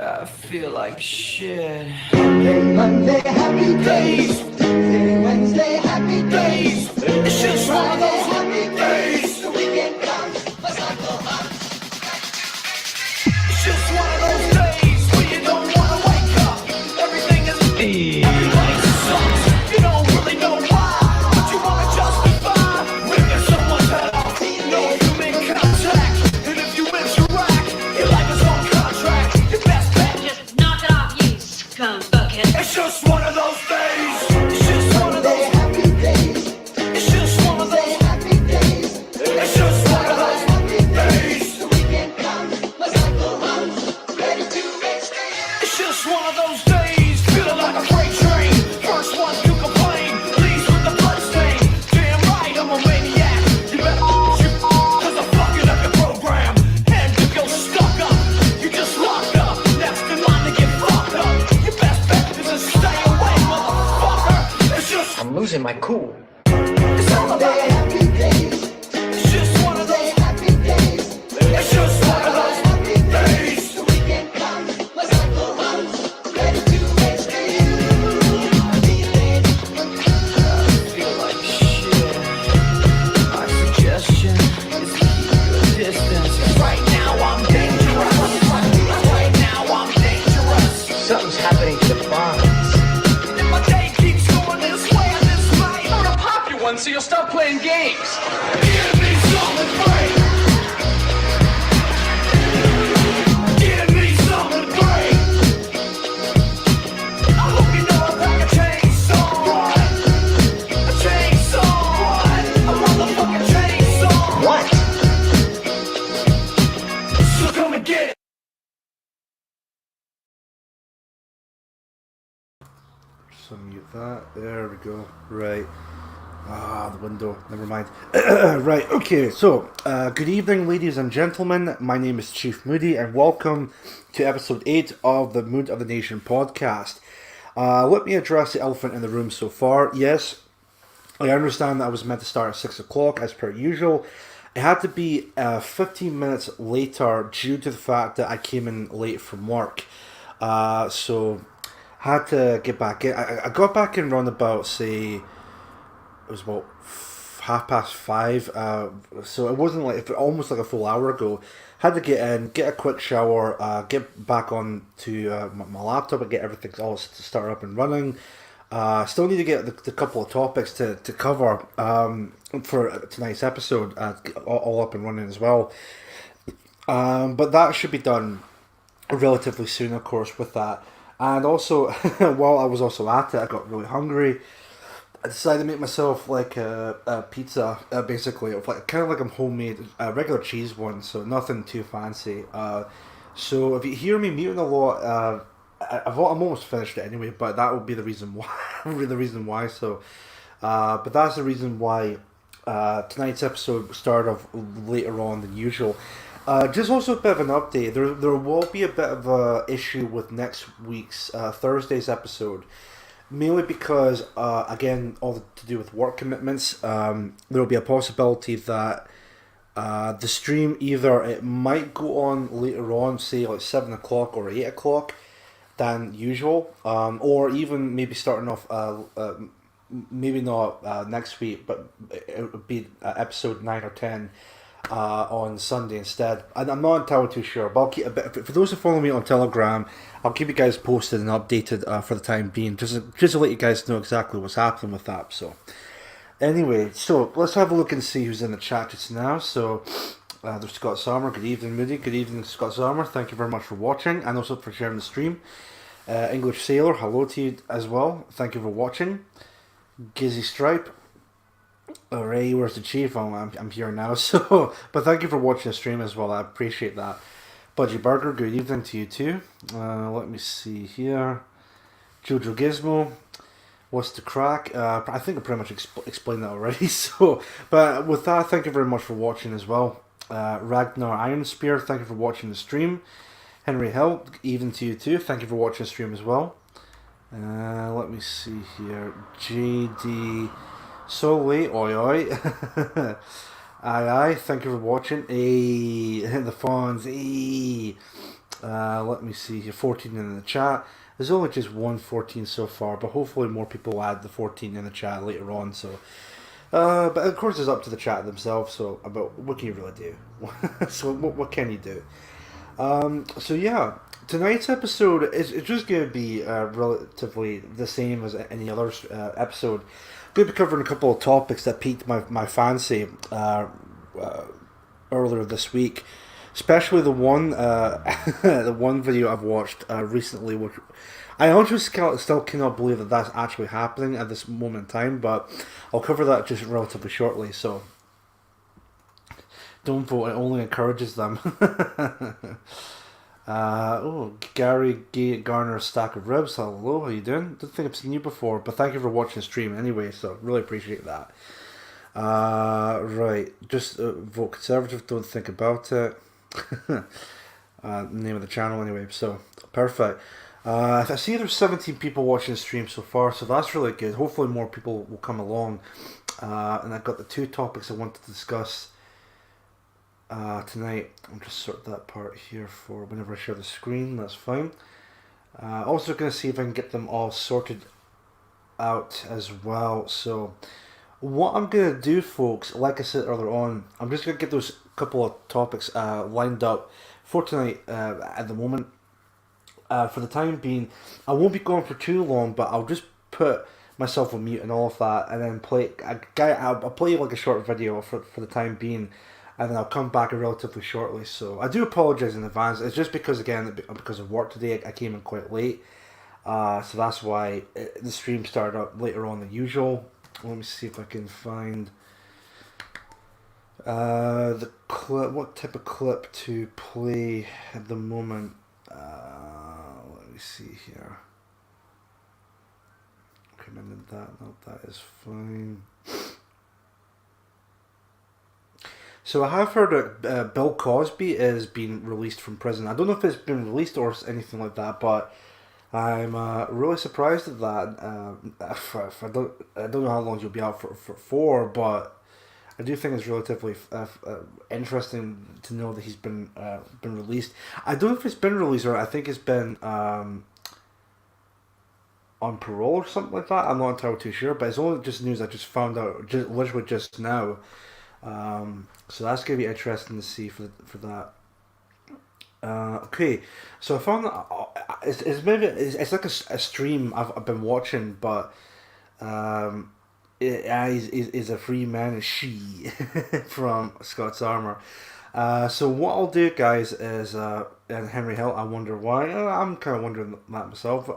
I feel like shit. Monday, happy days. Tuesday, Wednesday, happy days. It's just one of those happy days. The weekend comes, but I go home. It's just one of those days where you don't wanna wake up. Everything is everybody sucks. You don't really know why, but you wanna justify ripping someone's head off. No human contact, and if you interact, your life is on contract. Your best bet, Just knock it off, you scum bucket. it's just one of those days. It's just one of those. Happy days. It's just one of those. Happy days. It's just one of those days. The weekend comes, but I go home. Ready to make stays. It's just one of those days, feeling like a freight train. First one to complain, leaves with the bloodstain. Damn right, I'm a maniac. You better shoot, cause I'm fucking up your program. And if you're stuck up, you just locked up. Next in line to get fucked up. Your best bet is to stay away, motherfucker. It's just, I'm losing my cool. it's all about it. Happy days. It's just one of those, Happy days. it's just one of those days. The weekend comes, but I go home. Ready to make stays. Feel like shit. My suggestion is to keep your distance. Right now I'm dangerous. Right now I'm dangerous. Something's happening to the bonds. And my day keeps going this way and this way. I'm gonna pop you one so you'll stop playing games. Give me something great. Give me something great. I hope you know I'm like a chainsaw. A chainsaw. A motherfucking chainsaw. What? So come and get it. So mute that. There we go. Right. The window. Never mind. Right. Okay. So, good evening, ladies and gentlemen. My name is Chief Moody, and welcome to episode 8 of the Mood of the Nation podcast. Let me address the elephant in the room so far. Yes, I understand that I was meant to start at 6 o'clock as per usual. It had to be 15 minutes later due to the fact that I came in late from work. So had to get back in. I got back in around about, say, it was about 5:30. So it wasn't like, almost like a full hour ago. Had to get in, get a quick shower, get back on to my laptop and get everything all to start up and running. Still need to get the couple of topics to cover for tonight's episode, all up and running as well. But that should be done relatively soon, of course, with that. And also, while I was also at it, I got really hungry. I decided to make myself like a pizza, basically, of like kind of like a homemade, regular cheese one, so nothing too fancy. So if you hear me muting a lot, I'm almost finished it anyway, but that would be the reason why. The reason why. So, but that's the reason why tonight's episode started off later on than usual. Just also a bit of an update. There will be a bit of a issue with next week's Thursday's episode. Mainly because, again, all to do with work commitments, there will be a possibility that the stream either it might go on later on, say like 7 o'clock or 8 o'clock than usual, or even maybe starting off, maybe not next week, but it would be episode 9 or 10 on Sunday instead. And I'm not entirely too sure, but I'll keep a bit. For those who follow me on Telegram, I'll keep you guys posted and updated for the time being, just to let you guys know exactly what's happening with that. So, anyway, so let's have a look and see who's in the chat just now. So, there's Scott Sommer. Good evening, Moody. Good evening, Scott Sommer. Thank you very much for watching and also for sharing the stream. English Sailor, hello to you as well. Thank you for watching. Gizzy Stripe. Ray, where's the chief? I'm here now. So, but thank you for watching the stream as well. I appreciate that. Budgie Burger, good evening to you too. Let me see here. Jojo Gizmo, what's the crack? I think I pretty much explained that already. So, but with that, thank you very much for watching as well. Ragnar Iron Spear, thank you for watching the stream. Henry Hill, even to you too. Thank you for watching the stream as well. Let me see here. JD. So late, oi oi. Aye, thank you for watching. Hey, the fawns. Hey. Let me see here. 14 in the chat. There's only just one 14 so far, but hopefully more people will add the 14 in the chat later on. So, but of course it's up to the chat themselves. So, about what can you really do? So, what can you do? So yeah, tonight's episode is just going to be relatively the same as any other episode. I'm going to be covering a couple of topics that piqued my fancy earlier this week, especially the one the one video I've watched recently, which I honestly still cannot believe that that's actually happening at this moment in time, but I'll cover that just relatively shortly. So don't vote; it only encourages them. Gary Garner, stack of ribs. Hello, how you doing? Don't think I've seen you before, but thank you for watching the stream anyway. So really appreciate that. Right, just vote Conservative. Don't think about it. Name of the channel anyway. So perfect. I see there's 17 people watching the stream so far, so that's really good. Hopefully more people will come along. And I've got the two topics I want to discuss tonight. I'll just sort that part here for whenever I share the screen. That's fine. Also going to see if I can get them all sorted out as well. So what I'm going to do, folks, like I said earlier on, I'm just going to get those couple of topics lined up for tonight at the moment. For the time being, I won't be going for too long, but I'll just put myself on mute and all of that, and then I'll play like a short video for the time being, and then I'll come back relatively shortly. So I do apologize in advance. It's just because, again, because of work today, I came in quite late, so that's why the stream started up later on than usual. Let me see if I can find the clip. What type of clip to play at the moment? Let me see here. Recommended that. No, that is fine. So I have heard that Bill Cosby is being released from prison. I don't know if it's been released or anything like that, but I'm really surprised at that. I don't know how long he'll be out for, but I do think it's relatively interesting to know that he's been released. I don't know if it's been released or I think it's been on parole or something like that. I'm not entirely too sure, but it's only just news I just found out literally just now. So that's going to be interesting to see for that. Okay, so I found that it's like a stream I've been watching, but is a free man she from Scott's Armor. So what I'll do, guys, is and Henry Hill, I wonder why. I'm kind of wondering that myself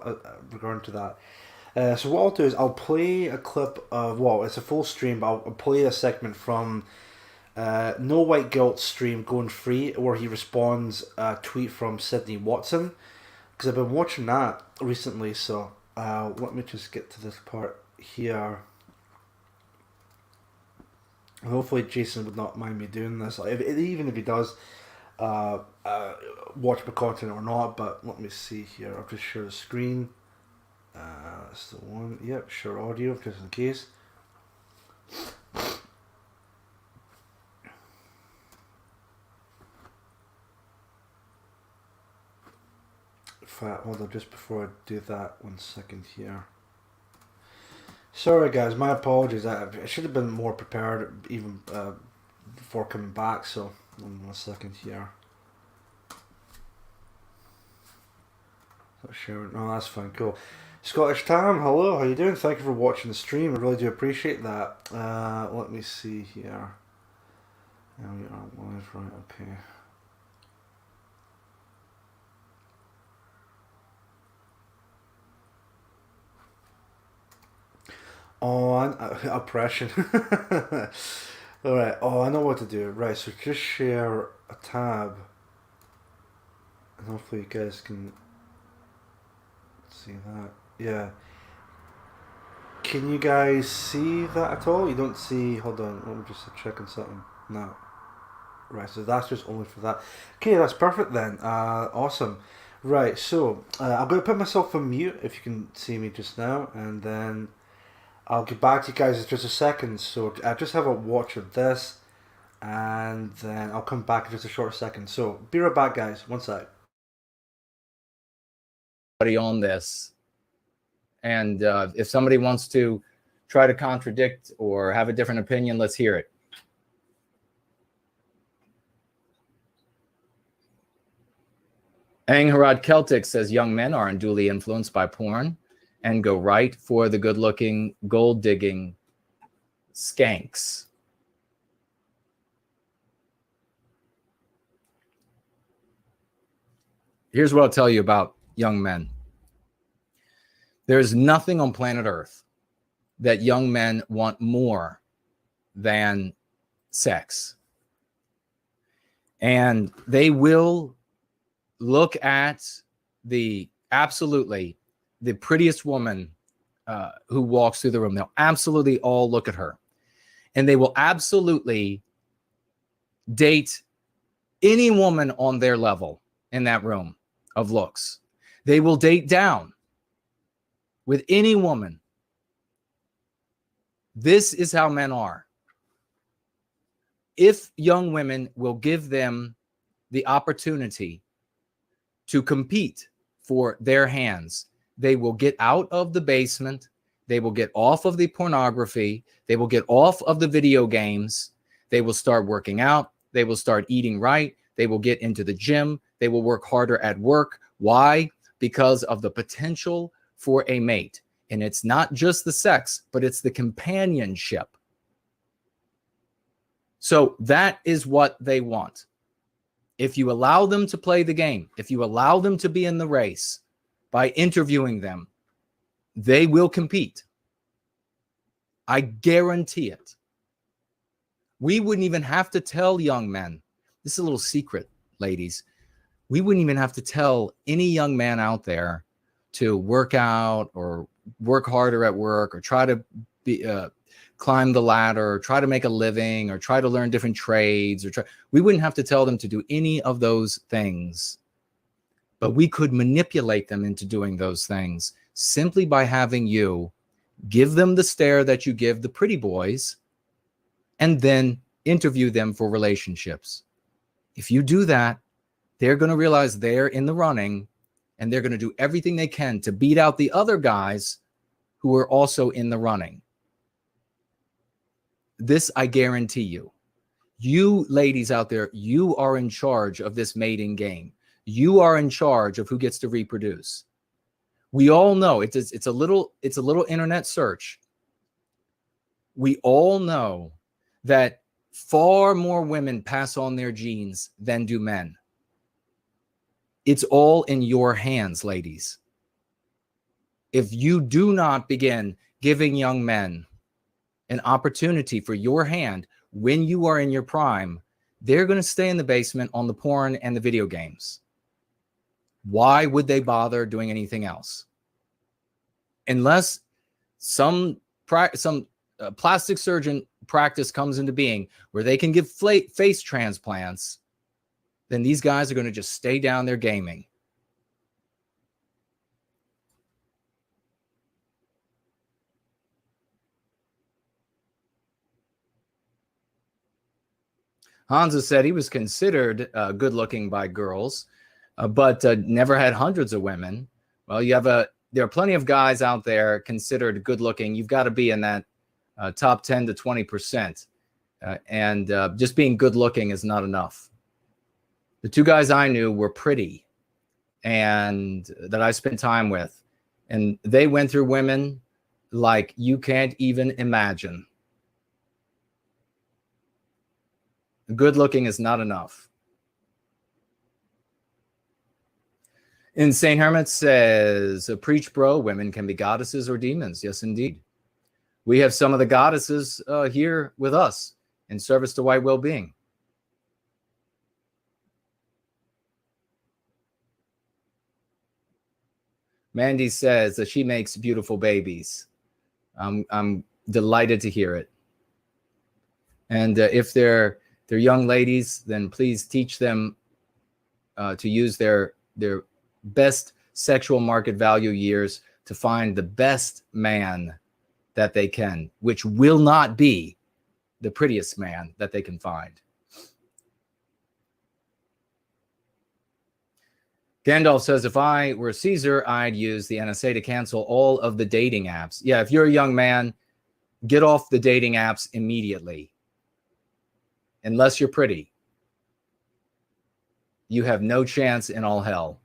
regarding to that. So what I'll do is I'll play a clip of, well, it's a full stream, but I'll play a segment from No White Guilt stream Going Free, where he responds a tweet from Sydney Watson, because I've been watching that recently. So let me just get to this part here. And hopefully Jason would not mind me doing this, even if he does watch my content or not. But let me see here. I'll just share the screen. That's the one. Yep, share audio just in case. In fact, hold on, just before I do that, 1 second here. Sorry guys, my apologies. I should have been more prepared even before coming back. So 1 second here. Not sharing. No, that's fine. Cool. Scottish Tam, hello. How you doing? Thank you for watching the stream. I really do appreciate that. Let me see here. Now we are live, right? Okay. Oh, oppression. Alright, oh, I know what to do. Right, so just share a tab. And hopefully you guys can see that. Yeah. Can you guys see that at all? You don't see... Hold on, let me just check on something. No. Right, so that's just only for that. Okay, that's perfect then. Awesome. Right, so I'm going to put myself on mute if you can see me just now. And then I'll get back to you guys in just a second. So I just have a watch of this, and then I'll come back in just a short second. So be right back, guys. 1 sec. on this. And if somebody wants to try to contradict or have a different opinion, let's hear it. Angharad Celtic says young men are unduly influenced by porn and go right for the good-looking, gold-digging skanks. Here's what I'll tell you about young men. There's nothing on planet Earth that young men want more than sex. And they will look at the prettiest woman who walks through the room. They'll absolutely all look at her. And they will absolutely date any woman on their level in that room of looks. They will date down with any woman. This is how men are. If young women will give them the opportunity to compete for their hands, they will get out of the basement. They will get off of the pornography. They will get off of the video games. They will start working out. They will start eating right. They will get into the gym. They will work harder at work. Why? Because of the potential for a mate. And it's not just the sex, but it's the companionship. So that is what they want. If you allow them to play the game, if you allow them to be in the race by interviewing them, they will compete. I guarantee it. We wouldn't even have to tell young men. This is a little secret, ladies. We wouldn't even have to tell any young man out there to work out or work harder at work or try to climb the ladder or try to make a living or try to learn different trades we wouldn't have to tell them to do any of those things, but we could manipulate them into doing those things simply by having you give them the stare that you give the pretty boys and then interview them for relationships. If you do that, they're going to realize they're in the running and they're going to do everything they can to beat out the other guys who are also in the running. This I guarantee you. You ladies out there, you are in charge of this mating game. You are in charge of who gets to reproduce. We all know it's a little internet search. We all know that far more women pass on their genes than do men. It's all in your hands, ladies. If you do not begin giving young men an opportunity for your hand when you are in your prime, they're going to stay in the basement on the porn and the video games. Why would they bother doing anything else? Unless some plastic surgeon practice comes into being where they can give face transplants, then these guys are going to just stay down there gaming. Hansa said he was considered good-looking by girls, but never had hundreds of women. Well, there are plenty of guys out there considered good-looking. You've got to be in that top 10 to 20%, and just being good-looking is not enough. The two guys I knew were pretty, and that I spent time with, and they went through women like you can't even imagine. Good looking is not enough. Insane Hermit says, preach, bro. Women can be goddesses or demons. Yes, indeed. We have some of the goddesses here with us in service to white well-being. Mandy says that she makes beautiful babies. I'm delighted to hear it. And if they're young ladies, then please teach them to use their best sexual market value years to find the best man that they can, which will not be the prettiest man that they can find. Gandalf says, if I were Caesar, I'd use the NSA to cancel all of the dating apps. Yeah, if you're a young man, get off the dating apps immediately. Unless you're pretty. You have no chance in all hell.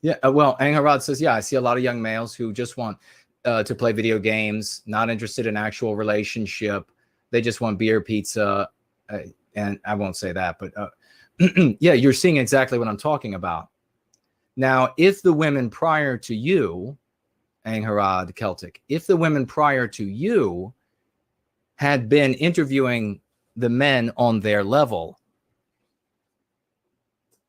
Yeah, well, Angharad says, yeah, I see a lot of young males who just want to play video games, not interested in actual relationship. They just want beer, pizza, and I won't say that, but yeah, you're seeing exactly what I'm talking about. Now, if the women prior to you, Angharad Celtic, if the women prior to you had been interviewing the men on their level,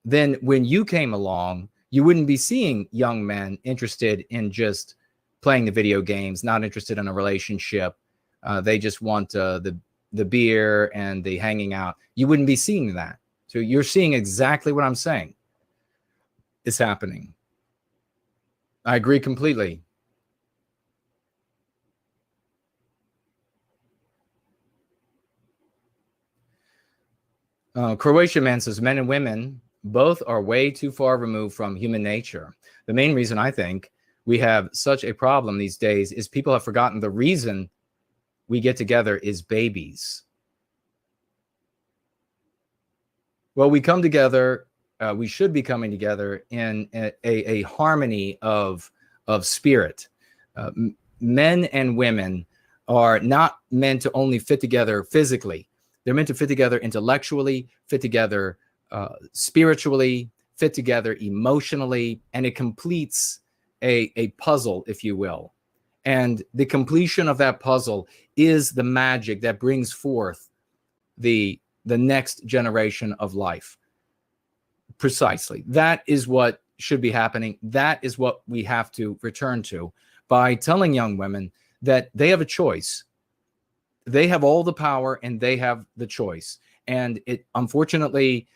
then when you came along, you wouldn't be seeing young men interested in just playing the video games, not interested in a relationship. They just want the beer and the hanging out. You wouldn't be seeing that. So you're seeing exactly what I'm saying is happening. I agree completely. Croatian man says, men and women both are way too far removed from human nature. The main reason I think we have such a problem these days is people have forgotten the reason we get together is babies. Well, we come together, we should be coming together in a harmony of spirit. Men and women are not meant to only fit together physically. They're meant to fit together intellectually, fit together spiritually, fit together emotionally, and it completes a puzzle, if you will. And the completion of that puzzle is the magic that brings forth the next generation of life. Precisely. That is what should be happening. That is what we have to return to by telling young women that they have a choice. They have all the power and they have the choice. And it, unfortunately,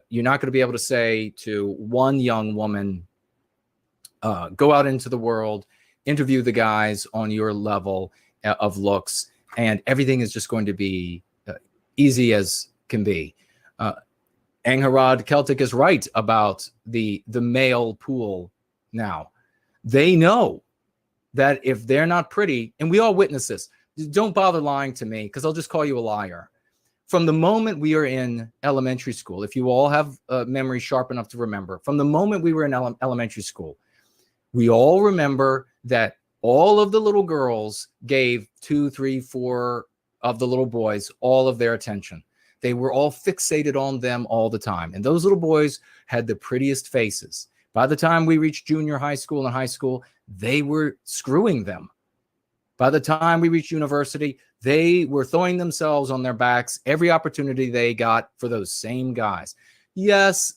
you're not going to be able to say to one young woman, go out into the world, interview the guys on your level of looks, and everything is just going to be easy as can be. Angharad Celtic is right about the male pool now. They know that if they're not pretty, and we all witness this, don't bother lying to me because I'll just call you a liar. From the moment we are in elementary school, if you all have memory sharp enough to remember, from the moment we were in elementary school, we all remember that all of the little girls gave 2, 3, 4 of the little boys all of their attention. They were all fixated on them all the time. And those little boys had the prettiest faces. By the time we reached junior high school and high school, they were screwing them. By the time we reached university, they were throwing themselves on their backs every opportunity they got for those same guys. Yes,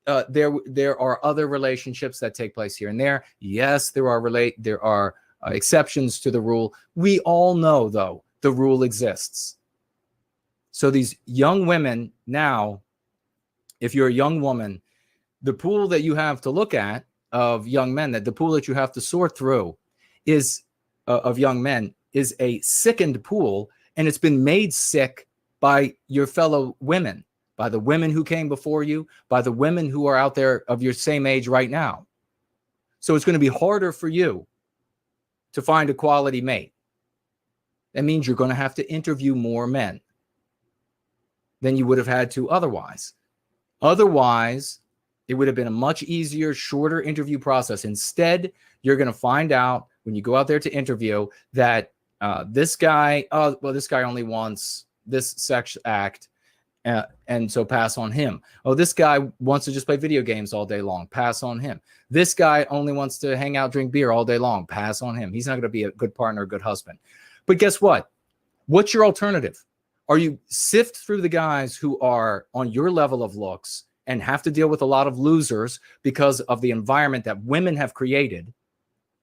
there are other relationships that take place here and there. Yes, there are exceptions to the rule. We all know, though, the rule exists. So these young women now, if you're a young woman, the pool that you have to look at of young men, that the pool that you have to sort through is of young men is a sickened pool, and it's been made sick by your fellow women, by the women who came before you, by the women who are out there of your same age right now. So it's going to be harder for you to find a quality mate. That means you're going to have to interview more men than you would have had to otherwise. Otherwise, it would have been a much easier, shorter interview process. Instead, you're going to find out when you go out there to interview that this guy only wants this sex act, and so pass on him. Oh, this guy wants to just play video games all day long. Pass on him. This guy only wants to hang out, drink beer all day long. Pass on him. He's not going to be a good partner, a good husband. But guess what? What's your alternative? Are you sift through the guys who are on your level of looks and have to deal with a lot of losers because of the environment that women have created,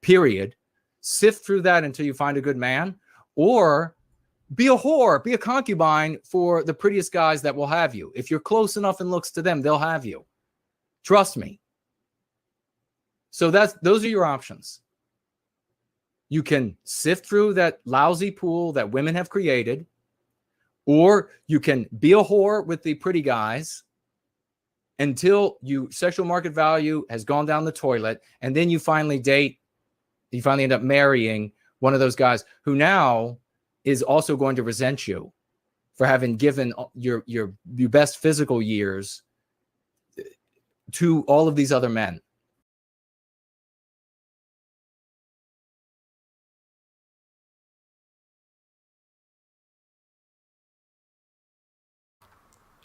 period? Sift through that until you find a good man, or be a whore, be a concubine for the prettiest guys that will have you. If you're close enough in looks to them, they'll have you. Trust me. So those are your options. You can sift through that lousy pool that women have created, or you can be a whore with the pretty guys until you sexual market value has gone down the toilet, and then you finally end up marrying one of those guys who now is also going to resent you for having given your best physical years to all of these other men.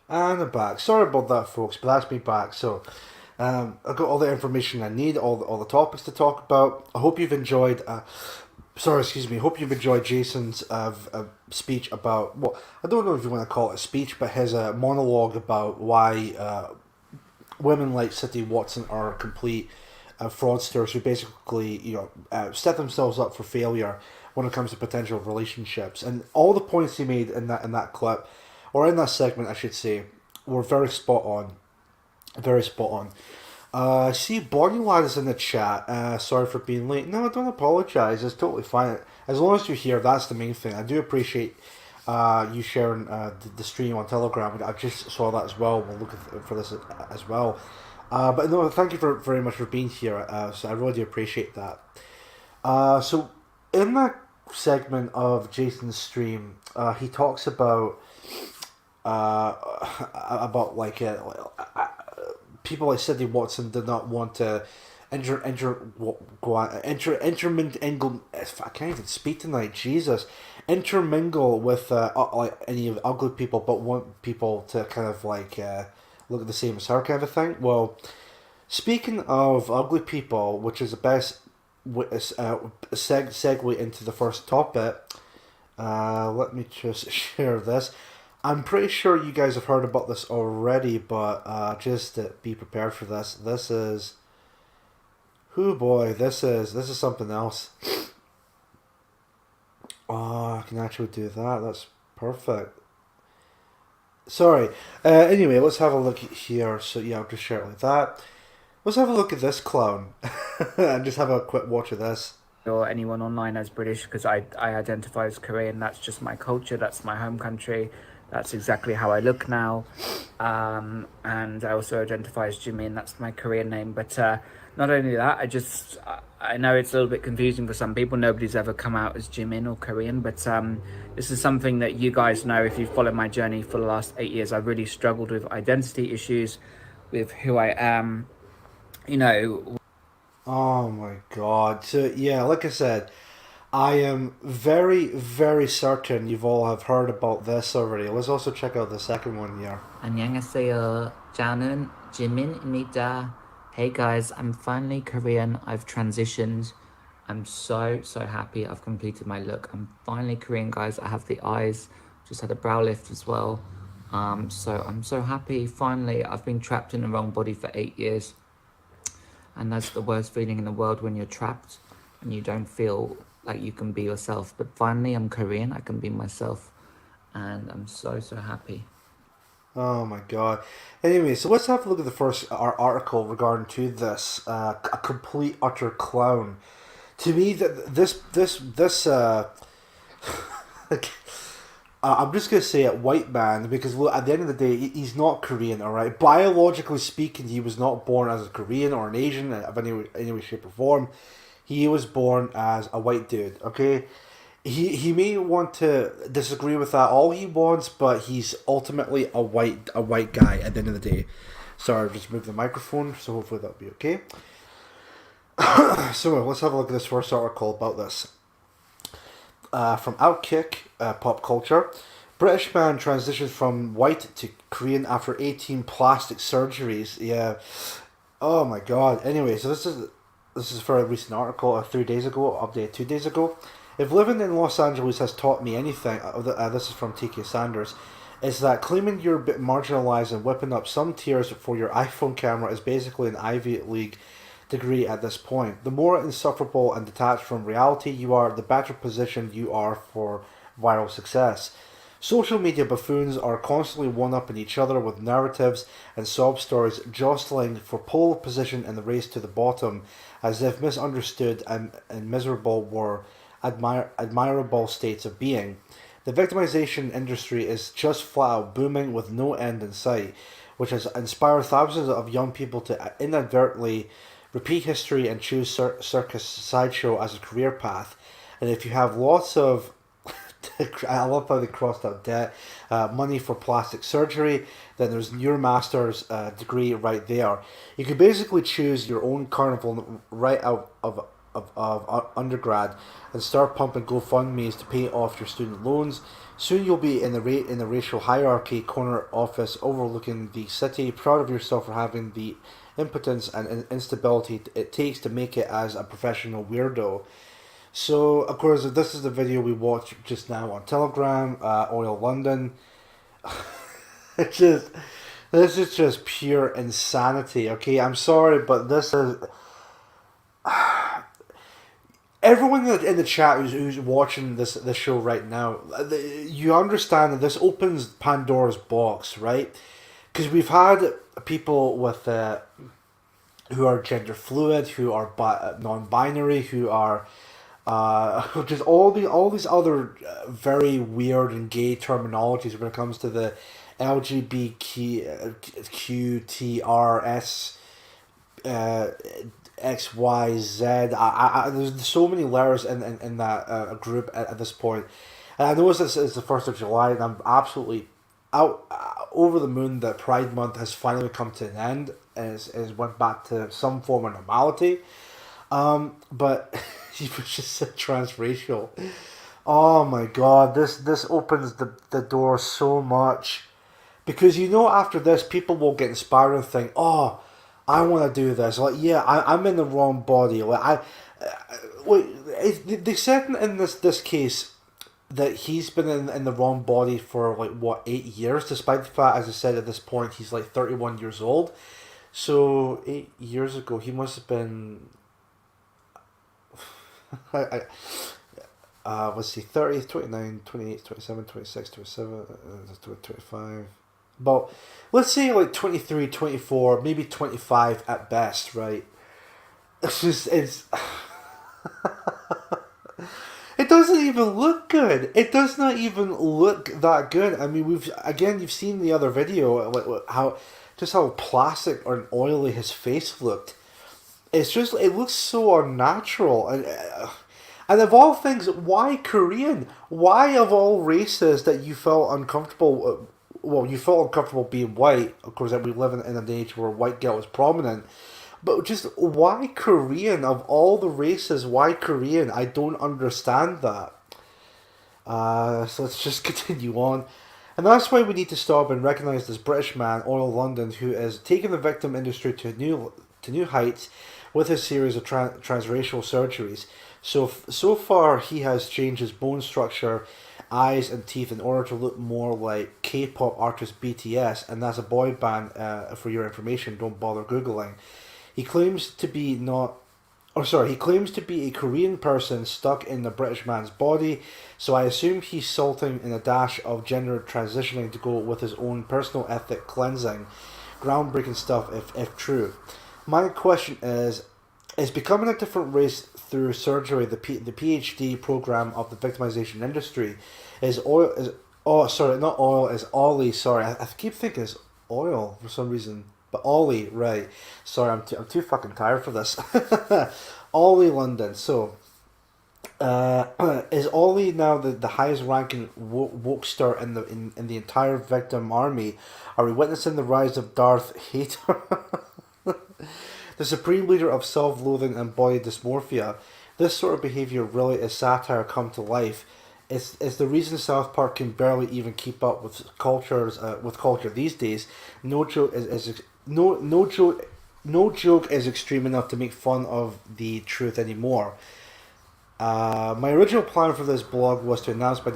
And I'm back. Sorry about that, folks, but that's me back. So, I've got all the information I need, all the topics to talk about. I hope you've enjoyed. Hope you've enjoyed Jason's speech about, well, I don't know if you want to call it a speech, but his monologue about why women like City Watson are complete fraudsters who basically, set themselves up for failure when it comes to potential relationships. And all the points he made in that clip, or in that segment, I should say, were very spot on. Very spot on. I see Bonnie Lad is in the chat. Sorry for being late. No, don't apologise. It's totally fine. As long as you're here, that's the main thing. I do appreciate you sharing the stream on Telegram. I just saw that as well. We'll look for this as well. But no, thank you very much for being here. So I really do appreciate that. So in that segment of Jason's stream, he talks about people like Sidney Watson did not want to intermingle. I can't even speak tonight. Jesus, intermingle with any of the ugly people, but want people to kind of look at the same as her kind of thing. Well, speaking of ugly people, which is the best segue into the first topic. Let me just share this. I'm pretty sure you guys have heard about this already, but just to be prepared for this. This is, this is something else. Oh, I can actually do that. That's perfect. Sorry. Anyway, let's have a look here. So yeah, I'll just share it like that. Let's have a look at this clown and just have a quick watch of this. Or anyone online as British, because I identify as Korean. That's just my culture. That's my home country. That's exactly how I look now. And I also identify as Jimin. That's my Korean name. But not only that, I know it's a little bit confusing for some people. Nobody's ever come out as Jimin or Korean. But this is something that you guys know if you've followed my journey for the last 8 years. I've really struggled with identity issues, with who I am. Oh my god. So yeah, like I said, I am very, very certain you've all have heard about this already. Let's also check out the second one here. 안녕하세요. 저는 지민입니다. Hey guys, I'm finally Korean. I've transitioned. I'm so happy I've completed my look. I'm finally Korean, guys. I have the eyes. Just had a brow lift as well. So I'm so happy. Finally, I've been trapped in the wrong body for 8 years. And that's the worst feeling in the world, when you're trapped and you don't feel like you can be yourself. But finally, I'm Korean. I can be myself. And I'm so happy. Oh my god. Anyway, so let's have a look at the first article regarding to this. A complete, utter clown. To me, this I'm just going to say it, white man, because look, at the end of the day, he's not Korean, alright? Biologically speaking, he was not born as a Korean or an Asian of any way, shape, or form. He was born as a white dude, okay? He may want to disagree with that all he wants, but he's ultimately a white guy at the end of the day. Sorry, I've just moved the microphone, so hopefully that'll be okay. So let's have a look at this first article about this. From Outkick, Pop Culture. British man transitions from white to Korean after 18 plastic surgeries. Yeah. Oh my god. Anyway, so this is for a recent article 3 days ago, updated 2 days ago. If living in Los Angeles has taught me anything, this is from TK Sanders, is that claiming you're a bit marginalised and whipping up some tears for your iPhone camera is basically an Ivy League degree at this point. The more insufferable and detached from reality you are, the better positioned you are for viral success. Social media buffoons are constantly one-upping each other with narratives and sob stories jostling for pole position in the race to the bottom, as if misunderstood and miserable were admirable states of being. The victimization industry is just flat out booming with no end in sight, which has inspired thousands of young people to inadvertently repeat history and choose circus sideshow as a career path. And if you have lots of I love how they crossed out debt, money for plastic surgery, then there's your master's degree right there. You can basically choose your own carnival right out of undergrad and start pumping GoFundMe's to pay off your student loans. Soon you'll be in the racial hierarchy corner office overlooking the city, proud of yourself for having the impotence and instability it takes to make it as a professional weirdo. So, of course, this is the video we watched just now on Telegram, Oil London. This is just pure insanity, okay? I'm sorry, but this is... Everyone in the chat who's watching this show right now, you understand that this opens Pandora's box, right? Because we've had people with who are gender fluid, who are non-binary, who are just all these other very weird and gay terminologies when it comes to the LGBTQTRS XYZ. There's so many layers in that group at this point. And I know it's the 1st of July, and I'm absolutely out over the moon that Pride Month has finally come to an end and is went back to some form of normality. But you just said transracial. Oh my god, this opens the door so much. Because after this, people will get inspired and think, oh, I want to do this. Like, yeah, I'm in the wrong body. Like, they said in this case that he's been in the wrong body for, 8 years, despite the fact, as I said, at this point, he's 31 years old. So, 8 years ago, he must have been... let's see, 30, 29, 28, 27, 26, 27, 25... But let's say 23, 24, maybe 25 at best, right? It's it doesn't even look good. It does not even look that good. I mean, you've seen the other video, how plastic or oily his face looked. It looks so unnatural. And of all things, why Korean? Why of all races that you felt uncomfortable... Well, you felt uncomfortable being white. Of course, we live in an age where white guilt is prominent. But just why Korean? Of all the races, why Korean? I don't understand that. So let's just continue on. And that's why we need to stop and recognise this British man, Oil London, who is taking the victim industry to new heights with his series of transracial surgeries. So far, he has changed his bone structure, eyes and teeth in order to look more like K-pop artist BTS, and that's a boy band, for your information, don't bother Googling. He claims to be a Korean person stuck in the British man's body, so I assume he's salting in a dash of gender transitioning to go with his own personal ethnic cleansing. Groundbreaking stuff if true. My question is becoming a different race through surgery the PhD program of the victimization industry? Is Ollie, sorry, I keep thinking it's oil for some reason, but Ollie, right? Sorry, I'm too fucking tired for this. Ollie London. So, is Ollie now the highest ranking wokester in the entire victim army? Are we witnessing the rise of Darth Hater? The supreme leader of self-loathing and body dysmorphia. This sort of behaviour really is satire come to life. It's the reason South Park can barely even keep up with culture these days. No joke is extreme enough to make fun of the truth anymore. My original plan for this blog was to announce my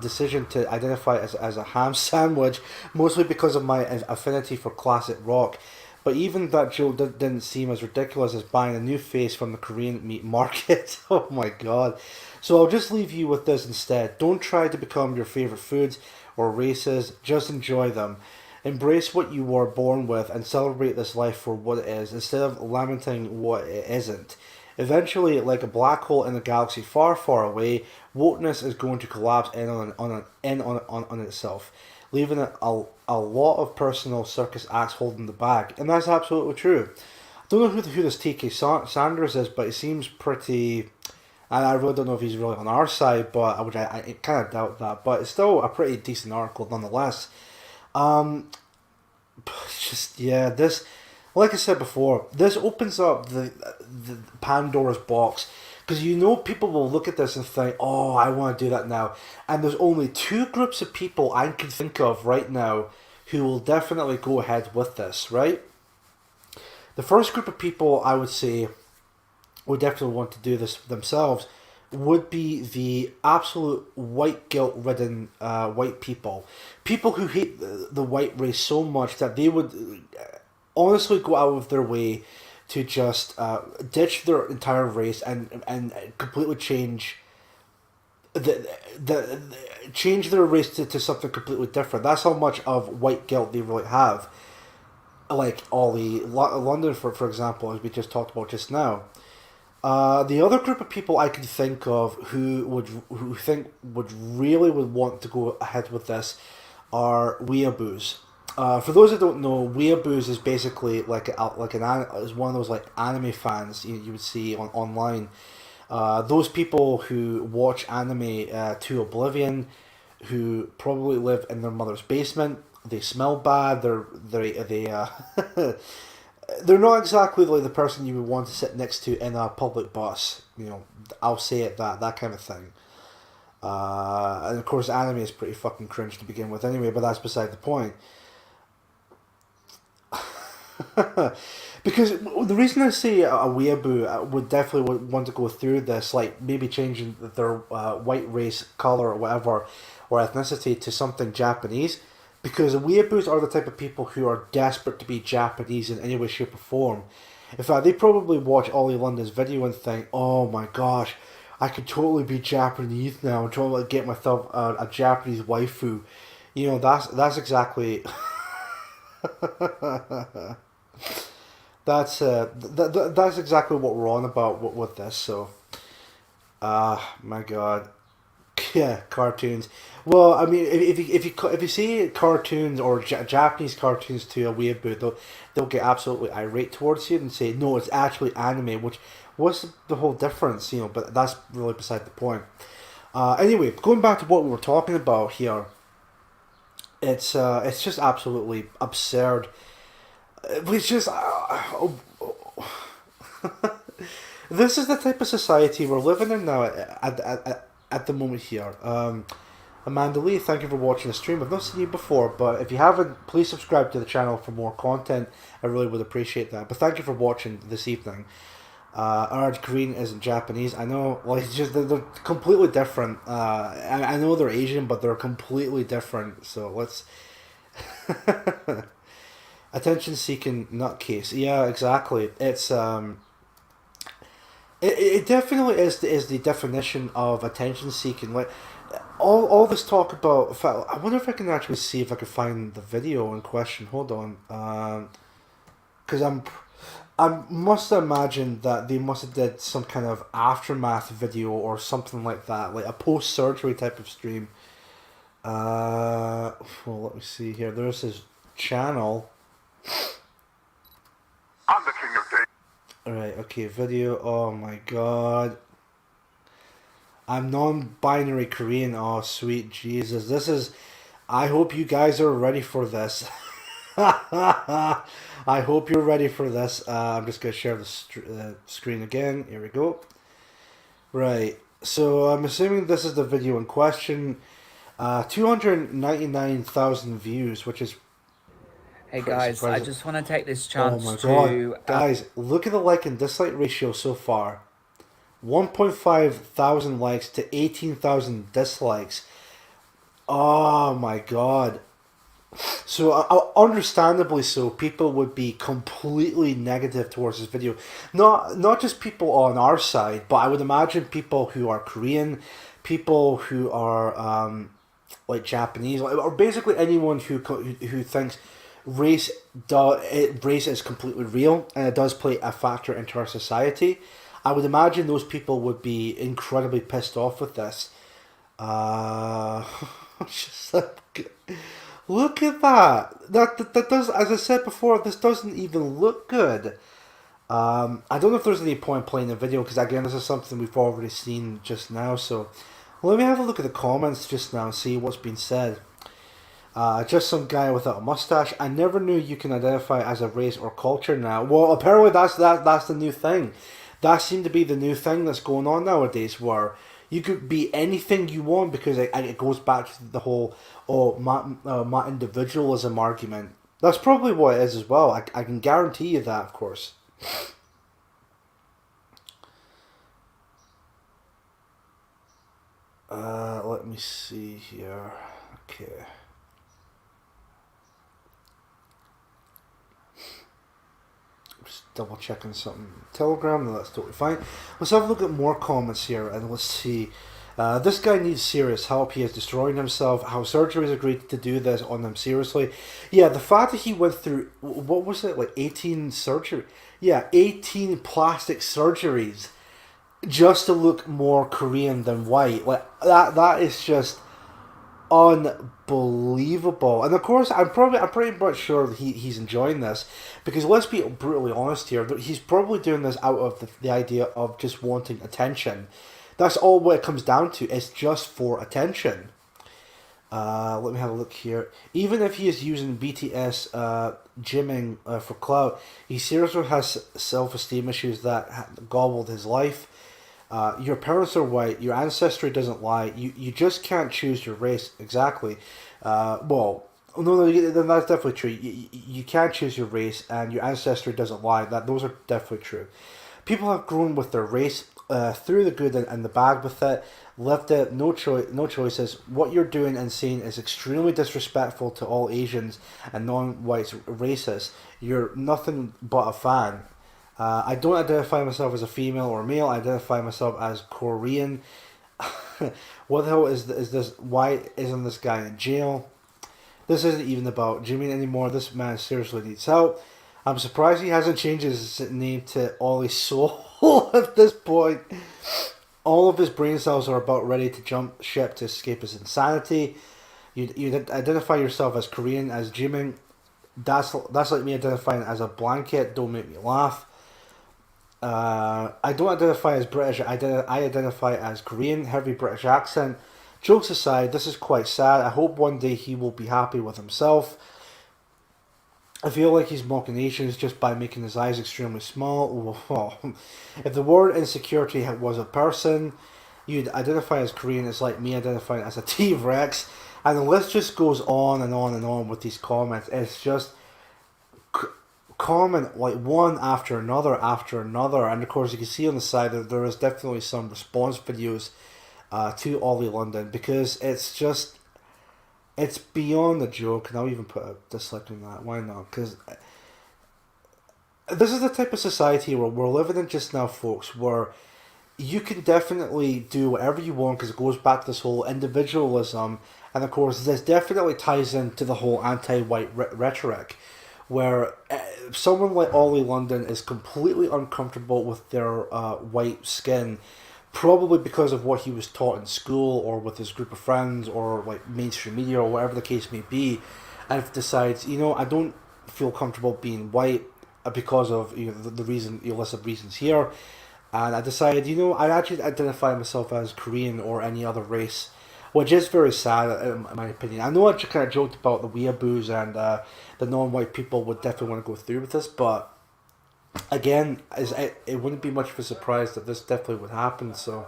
decision to identify as a ham sandwich, mostly because of my affinity for classic rock. But even that joke didn't seem as ridiculous as buying a new face from the Korean meat market. Oh my god. So I'll just leave you with this instead. Don't try to become your favourite foods or races, just enjoy them. Embrace what you were born with and celebrate this life for what it is, instead of lamenting what it isn't. Eventually, like a black hole in a galaxy far, far away, wokeness is going to collapse in on itself, leaving a lot of personal circus acts holding the bag. And that's absolutely true. I don't know who this TK Sanders is, but it seems pretty... And I really don't know if he's really on our side, but I kind of doubt that. But it's still a pretty decent article nonetheless. Just, yeah, this... Like I said before, this opens up the Pandora's box. Because you know people will look at this and think, oh, I want to do that now. And there's only two groups of people I can think of right now who will definitely go ahead with this, right? The first group of people I would say would definitely want to do this themselves would be the absolute white guilt-ridden white people. People who hate the white race so much that they would honestly go out of their way to just ditch their entire race and completely change change their race to something completely different. That's how much of white guilt they really have. Like Ollie London, for example, as we just talked about just now. The other group of people I can think of who would really want to go ahead with this are weeaboos. For those who don't know, weeaboos is basically is one of those like anime fans you would see online. Those people who watch anime to oblivion, who probably live in their mother's basement. They smell bad. They're not exactly like the person you would want to sit next to in a public bus. You know, I'll say it that kind of thing. And of course, anime is pretty fucking cringe to begin with anyway, but that's beside the point. Because the reason I say a weeaboo would definitely want to go through this, like maybe changing their white race, colour, or whatever, or ethnicity to something Japanese, because weeaboos are the type of people who are desperate to be Japanese in any way, shape, or form. In fact, they probably watch Ollie London's video and think, oh my gosh, I could totally be Japanese now and totally get myself a Japanese waifu. You know, that's exactly... that's exactly what we're on about with this. So, my God, yeah, cartoons. Well, I mean, if you see cartoons or Japanese cartoons to a weeaboo, they'll get absolutely irate towards you and say, no, it's actually anime. Which, what's the whole difference? You know, but that's really beside the point. Anyway, going back to what we were talking about here. It's just absolutely absurd. It's just this is the type of society we're living in now at the moment here. Amanda Lee, thank you for watching the stream. I've not seen you before, but if you haven't, please subscribe to the channel for more content. I really would appreciate that. But thank you for watching this evening. Orange Green isn't Japanese. I know, like, it's just they're completely different. I know they're Asian, but they're completely different. So let's attention-seeking nutcase. Yeah, exactly. It's it definitely is the definition of attention-seeking. Like all this talk about. In fact, I wonder if I can actually see if I can find the video in question. Hold on, because I must imagine that they must have did some kind of aftermath video or something like that, like a post-surgery type of stream. Well, let me see here. There's his channel. I'm the king of dating. Alright, okay, video. Oh my god. I'm non-binary Korean. Oh, sweet Jesus. This is... I hope you guys are ready for this. I hope you're ready for this. I'm just going to share the screen again. Here we go. Right. So I'm assuming this is the video in question. 299,000 views, which is... Hey guys, I just want to take this chance oh my to... God. Guys, look at the like and dislike ratio so far. 1.5 thousand likes to 18,000 dislikes. Oh my God. So, understandably so, people would be completely negative towards this video. Not just people on our side, but I would imagine people who are Korean, people who are like Japanese, or basically anyone who thinks race is completely real and it does play a factor into our society. I would imagine those people would be incredibly pissed off with this. Just like, look at that. That does, as I said before, this doesn't even look good. I don't know if there's any point playing the video because again, this is something we've already seen just now. So let me have a look at the comments just now and see what's been said. Just some guy without a mustache. I never knew you can identify as a race or culture now. Well, apparently that's the new thing. That seemed to be the new thing that's going on nowadays, where you could be anything you want because it goes back to the whole my individualism argument. That's probably what it is as well. I can guarantee you that, of course. Let me see here. Okay. Just double checking something. Telegram, no, that's totally fine. Let's have a look at more comments here and let's see. This guy needs serious help. He is destroying himself. How surgeries agreed to do this on him seriously. Yeah, the fact that he went through, what was it, like 18 surgery? Yeah, 18 plastic surgeries just to look more Korean than white. Like that is just unbelievable. And of course, I'm pretty much sure that he's enjoying this because let's be brutally honest here. He's probably doing this out of the idea of just wanting attention. That's all what it comes down to. It's just for attention. Let me have a look here. Even if he is using BTS gymming for clout, he seriously has self-esteem issues that gobbled his life. Your parents are white. Your ancestry doesn't lie. You just can't choose your race. Exactly. Well, no, that's definitely true. You can't choose your race, and your ancestry doesn't lie. Those are definitely true. People have grown with their race through the good and the bad with it. Left it, no choices. What you're doing and saying is extremely disrespectful to all Asians and non-white races. You're nothing but a fan. I don't identify myself as a female or male. I identify myself as Korean. What the hell is this? Why isn't this guy in jail? This isn't even about Jimin anymore. This man seriously needs help. I'm surprised he hasn't changed his name to Ollie Soul at this point. All of his brain cells are about ready to jump ship to escape his insanity. You identify yourself as Korean, as Jimin. That's like me identifying as a blanket. Don't make me laugh. I don't identify as British. I identify as Korean. Heavy British accent. Jokes aside, this is quite sad. I hope one day he will be happy with himself. I feel like he's mocking Asians just by making his eyes extremely small. If the word insecurity was a person, you'd identify as Korean. It's like me identifying as a T-Rex. And the list just goes on and on and on with these comments. It's just comment like one after another. And of course you can see on the side that there is definitely some response videos to Ollie London because it's just... It's beyond a joke, and I'll even put a dislike on that. Why not? Because this is the type of society where we're living in just now, folks, where you can definitely do whatever you want because it goes back to this whole individualism. And of course, this definitely ties into the whole anti-white rhetoric, where someone like Ollie London is completely uncomfortable with their white skin. Probably because of what he was taught in school or with his group of friends or like mainstream media or whatever the case may be, and if decides, I don't feel comfortable being white because of the reason, list of reasons here, and I decided, I actually identify myself as Korean or any other race, which is very sad in my opinion. I know I just kind of joked about the weeaboos and the non-white people would definitely want to go through with this, but again, it wouldn't be much of a surprise that this definitely would happen. So,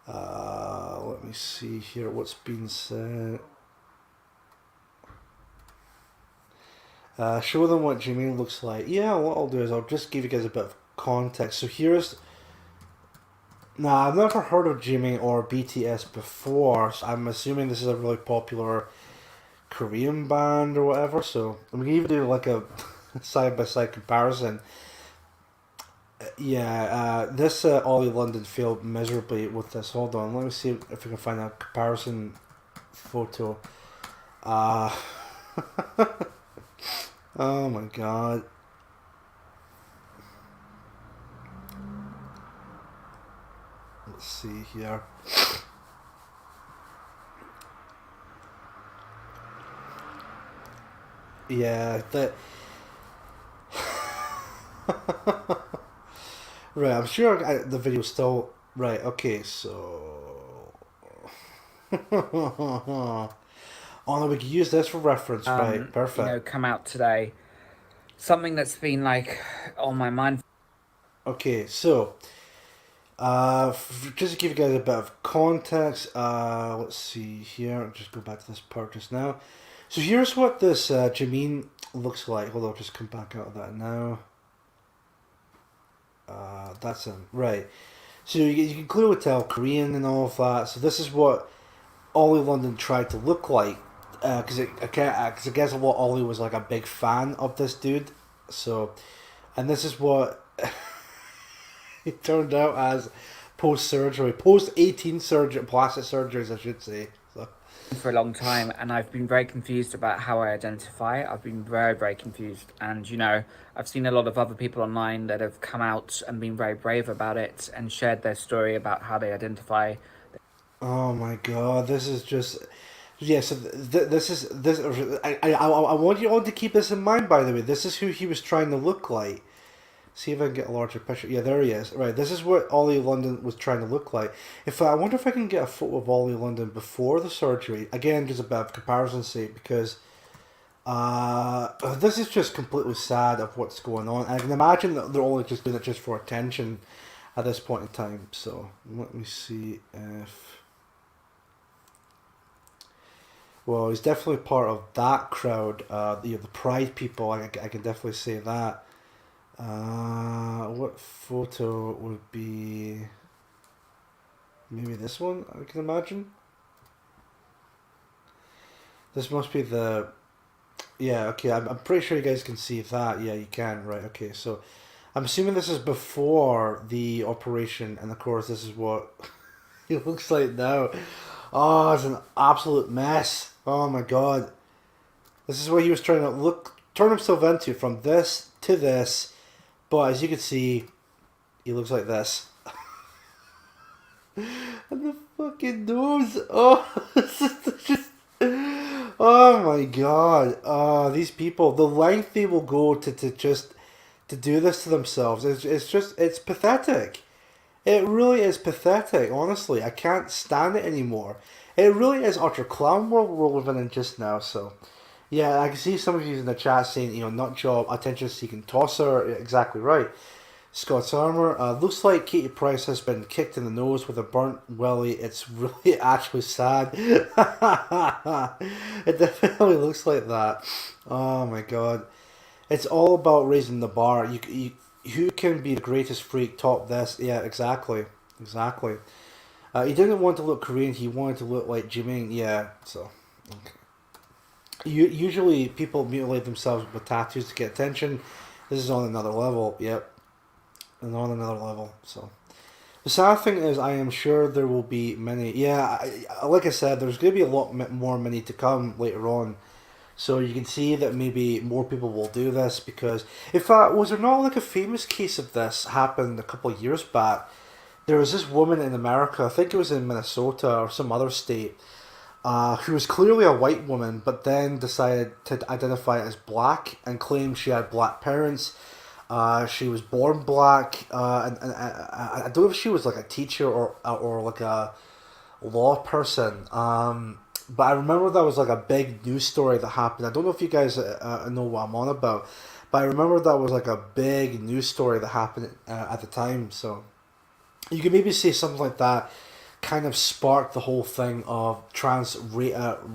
let me see here what's been said. Show them what Jimin looks like. Yeah, what I'll do is I'll just give you guys a bit of context. So here's... I've never heard of Jimin or BTS before, so I'm assuming this is a really popular Korean band or whatever. So we can even do like a side by side comparison. Yeah, this Ollie London failed miserably with this. Hold on, let me see if we can find a comparison photo. Uh, oh my god. Let's see here. Yeah, that. Right, I'm sure the video's still right. Okay, so oh no, we can use this for reference. Right, perfect. Come out today. Something that's been like on my mind. Okay, so just to give you guys a bit of context, let's see here. I'll just go back to this part just now. So here's what this Jimin looks like. Hold on, I'll just come back out of that now. That's him, right. So you can clearly tell Korean and all of that. So this is what Ollie London tried to look like, because I guess what Ollie was like a big fan of this dude. So, and this is what he turned out as post surgery, post 18 plastic surgeries, I should say. So. For a long time, and I've been very confused about how I identify. I've been very, very confused, and I've seen a lot of other people online that have come out and been very brave about it and shared their story about how they identify. Oh my god, this is just so this is this. I want you all to keep this in mind. By the way, this is who he was trying to look like. See if I can get a larger picture. Yeah, there he is. Right, this is what Ollie London was trying to look like. In fact, I wonder if I can get a photo of Ollie London before the surgery. Again, just a bit of comparison's sake, because this is just completely sad of what's going on. I can imagine that they're only just doing it just for attention at this point in time. So, let me see if... Well, he's definitely part of that crowd, the Pride people, I can definitely say that. What photo would be... Maybe this one, I can imagine? This must be the... Yeah, okay, I'm pretty sure you guys can see that. Yeah, you can, right, okay, so... I'm assuming this is before the operation, and of course this is what he looks like now. Oh, it's an absolute mess. Oh my god. This is what he was trying to turn himself into, from this to this. But as you can see, he looks like this. And the fucking nose. Oh, this is just... Oh my god. Oh, these people, the length they will go to do this to themselves, it's pathetic. It really is pathetic, honestly. I can't stand it anymore. It really is utter clown world we're living in just now, so... Yeah, I can see some of you in the chat saying, nut job, attention-seeking tosser. Exactly right. Scott's Armour. Looks like Katie Price has been kicked in the nose with a burnt willy. It's really actually sad. It definitely looks like that. Oh my god. It's all about raising the bar. Who can be the greatest freak, top this? Yeah, exactly. Exactly. He didn't want to look Korean. He wanted to look like Jimin. Yeah, so... Okay. Usually people mutilate themselves with tattoos to get attention. This is on another level. Yep. And on another level. So the sad thing is, I am sure there will be many. Yeah, like I said, there's going to be a lot more many to come later on. So you can see that maybe more people will do this, because in fact, was there not like a famous case of this happened a couple of years back? There was this woman in America, I think it was in Minnesota or some other state, who was clearly a white woman, but then decided to identify as black and claimed she had black parents. She was born black, and I don't know if she was like a teacher or like a law person. But I remember that was like a big news story that happened. I don't know if you guys know what I'm on about, but I remember that was like a big news story that happened at the time. So you could maybe say something like that kind of sparked the whole thing of trans racism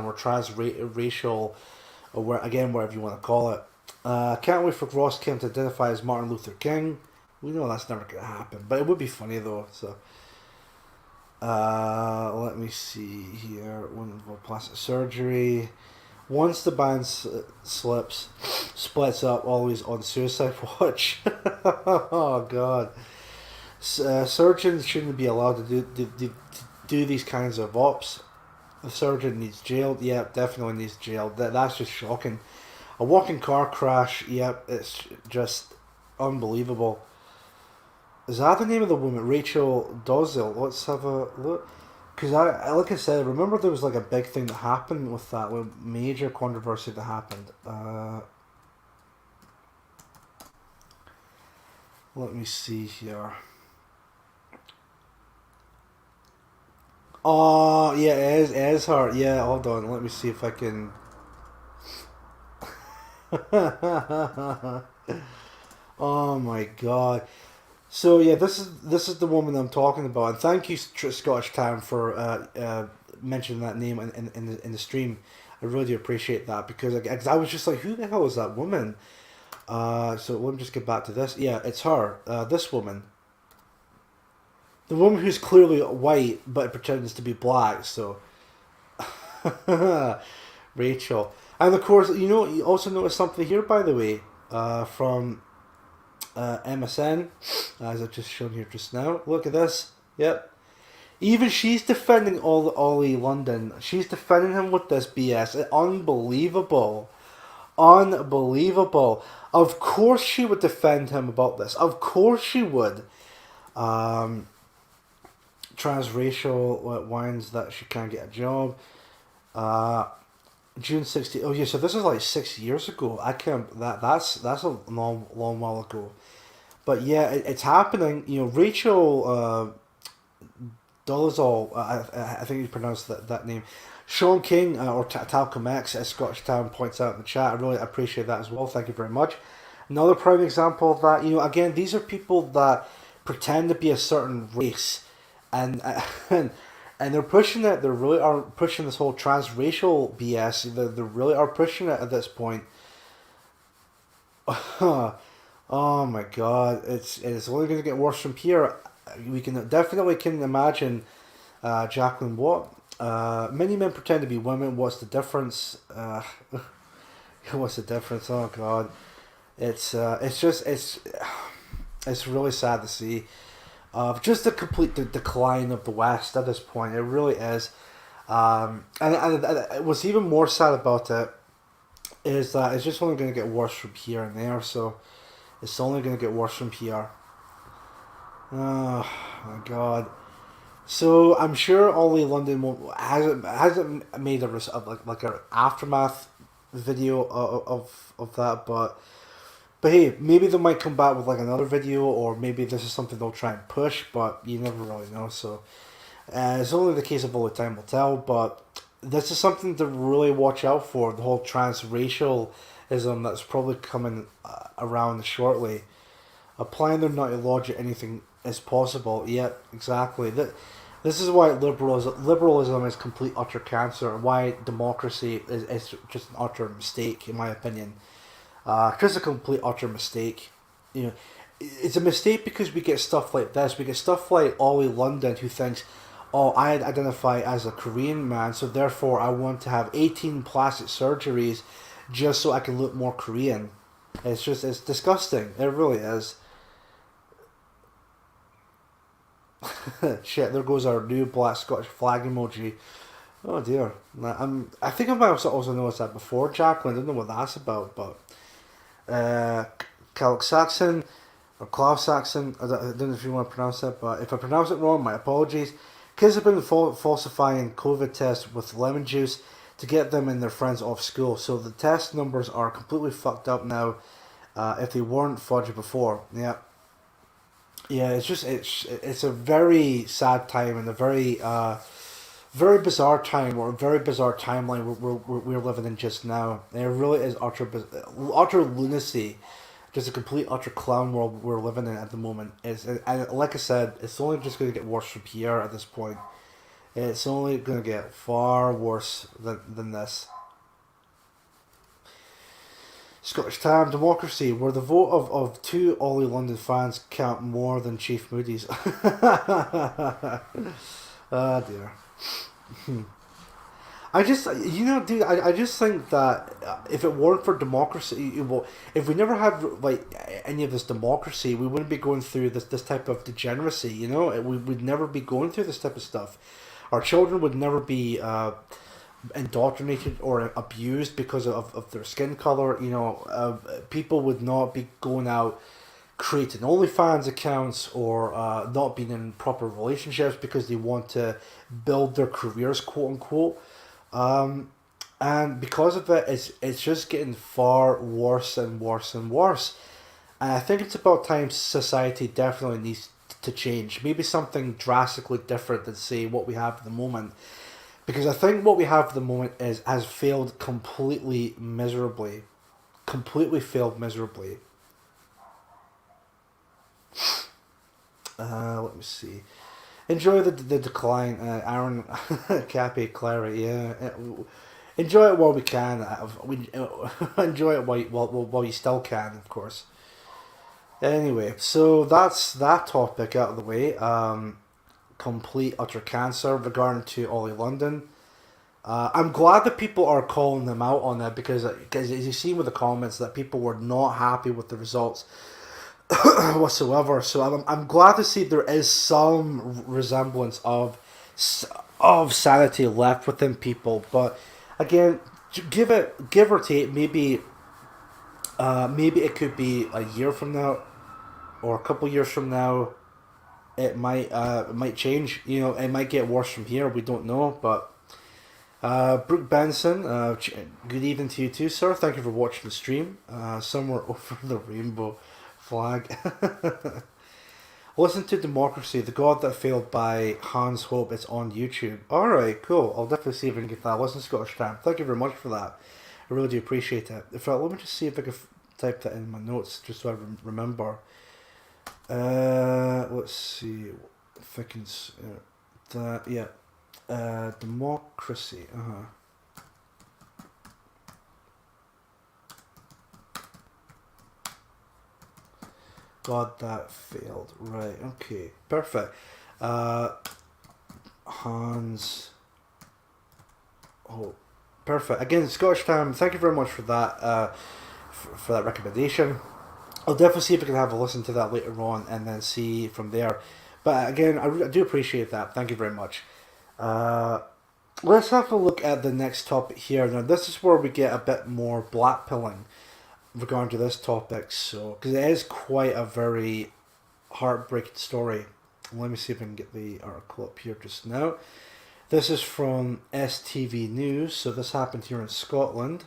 or transracial, or whatever you want to call it. Can't wait for Ross Kim to identify as Martin Luther King. We know that's never gonna happen, but it would be funny though. So Let me see here. One plastic surgery. Once the band splits up, always on suicide watch. Oh God. Surgeons shouldn't be allowed to do these kinds of ops. The surgeon needs jailed. Yep, definitely needs jailed. That's just shocking. A walking car crash. Yep, it's just unbelievable. Is that the name of the woman? Rachel Dolezal. Let's have a look. Because like I said, remember there was like a big thing that happened with that, with major controversy that happened. Let me see here. Oh yeah, it is her. Yeah, hold on. Let me see if I can. Oh my God. So yeah, this is the woman I'm talking about, and thank you, Scottish Town, for mentioning that name in the stream. I really do appreciate that, because I was just like, who the hell is that woman? So let me just get back to this. Yeah, it's her. This woman, the woman who's clearly white but pretends to be black. So Rachel, and of course, you also notice something here, by the way, from. MSN, as I've just shown here just now. Look at this. Yep. Even she's defending Ollie London. She's defending him with this BS. Unbelievable. Unbelievable. Of course she would defend him about this. Of course she would. Transracial whines that she can't get a job. June 16th. Oh yeah, so this is like 6 years ago. I can't. That's a long while ago. But yeah, it's happening. Rachel Dolezal, I think you pronounced that name. Sean King or Talcum X at Scottish Town points out in the chat. I really appreciate that as well. Thank you very much. Another prime example of that. Again, these are people that pretend to be a certain race, and they're pushing it. They really are pushing this whole transracial BS. They really are pushing it at this point. Oh my God! It's only going to get worse from here. We definitely can imagine. Jacqueline, what? Many men pretend to be women. What's the difference? What's the difference? Oh God! It's really sad to see. Just the complete decline of the West at this point. It really is. And what's even more sad about it is that it's just only going to get worse from here and there. So it's only going to get worse from here. Oh my God. So I'm sure Ollie London hasn't made like an aftermath video of that, but hey, maybe they might come back with like another video, or maybe this is something they'll try and push, but you never really know. So it's only the case of only time will tell, but this is something to really watch out for, the whole transracialism that's probably coming around shortly. Applying their nutty logic, anything is possible. Yep, exactly. This is why liberalism is complete utter cancer, and why democracy is just an utter mistake, in my opinion. Just a complete utter mistake. It's a mistake because we get stuff like this. We get stuff like Ollie London, who thinks, oh, I identify as a Korean man, so therefore I want to have 18 plastic surgeries just so I can look more Korean. It's disgusting. It really is. Shit, there goes our new black Scottish flag emoji. Oh dear. I think I might have also noticed that before, Jacqueline. I don't know what that's about, but Calc Saxon or Clav Saxon, I don't know if you want to pronounce it, but if I pronounce it wrong, my apologies. Kids have been falsifying COVID tests with lemon juice to get them and their friends off school, so the test numbers are completely fucked up now if they weren't fudged before. Yeah, it's a very sad time and a very very bizarre time, or a very bizarre timeline we're living in just now. And it really is utter lunacy, just a complete utter clown world we're living in at the moment. And like I said, it's only just going to get worse from here at this point. It's only going to get far worse than this. Scottish Time, democracy, where the vote of two Ollie London fans count more than Chief Moody's. Oh dear. I just, dude, I just think that if it weren't for democracy, well, if we never had like any of this democracy, we wouldn't be going through this type of degeneracy. We would never be going through this type of stuff. Our children would never be indoctrinated or abused because of their skin color. People would not be going out creating OnlyFans accounts or not being in proper relationships because they want to build their careers, quote unquote. And because of it, it's just getting far worse and worse and worse. And I think it's about time society definitely needs to change. Maybe something drastically different than, say, what we have at the moment. Because I think what we have at the moment has failed completely miserably. Completely failed miserably. Let me see. Enjoy the decline, Aaron, Cappy, Clara. Yeah, enjoy it while we can. Enjoy it while you still can, of course. Anyway, so that's that topic out of the way. Complete utter cancer regarding to Ollie London. I'm glad that people are calling them out on that because as you see with the comments that people were not happy with the results whatsoever. So I'm glad to see there is some resemblance of sanity left within people. But again, give or take, maybe it could be a year from now or a couple years from now. It might change. It might get worse from here. We don't know. But Brooke Benson, good evening to you too, sir. Thank you for watching the stream. Somewhere over the rainbow flag. Listen to Democracy, The God That Failed by Hans Hope. It's on YouTube. Alright, cool. I'll definitely see if I can get that. Listen, Scottish Time. Thank you very much for that. I really do appreciate it. In fact, let me just see if I can type that in my notes just so I remember. Let's see if I can. Democracy. God That Failed. Right. Okay. Perfect. Hans. Oh, perfect. Again, Scottish Time. Thank you very much for that. For that recommendation. I'll definitely see if I can have a listen to that later on and then see from there. But again, I do appreciate that. Thank you very much. Let's have a look at the next topic here. Now, this is where we get a bit more blackpilling regarding to this topic. So, because it is quite a very heartbreaking story. Let me see if I can get the article up here just now. This is from STV News. So this happened here in Scotland.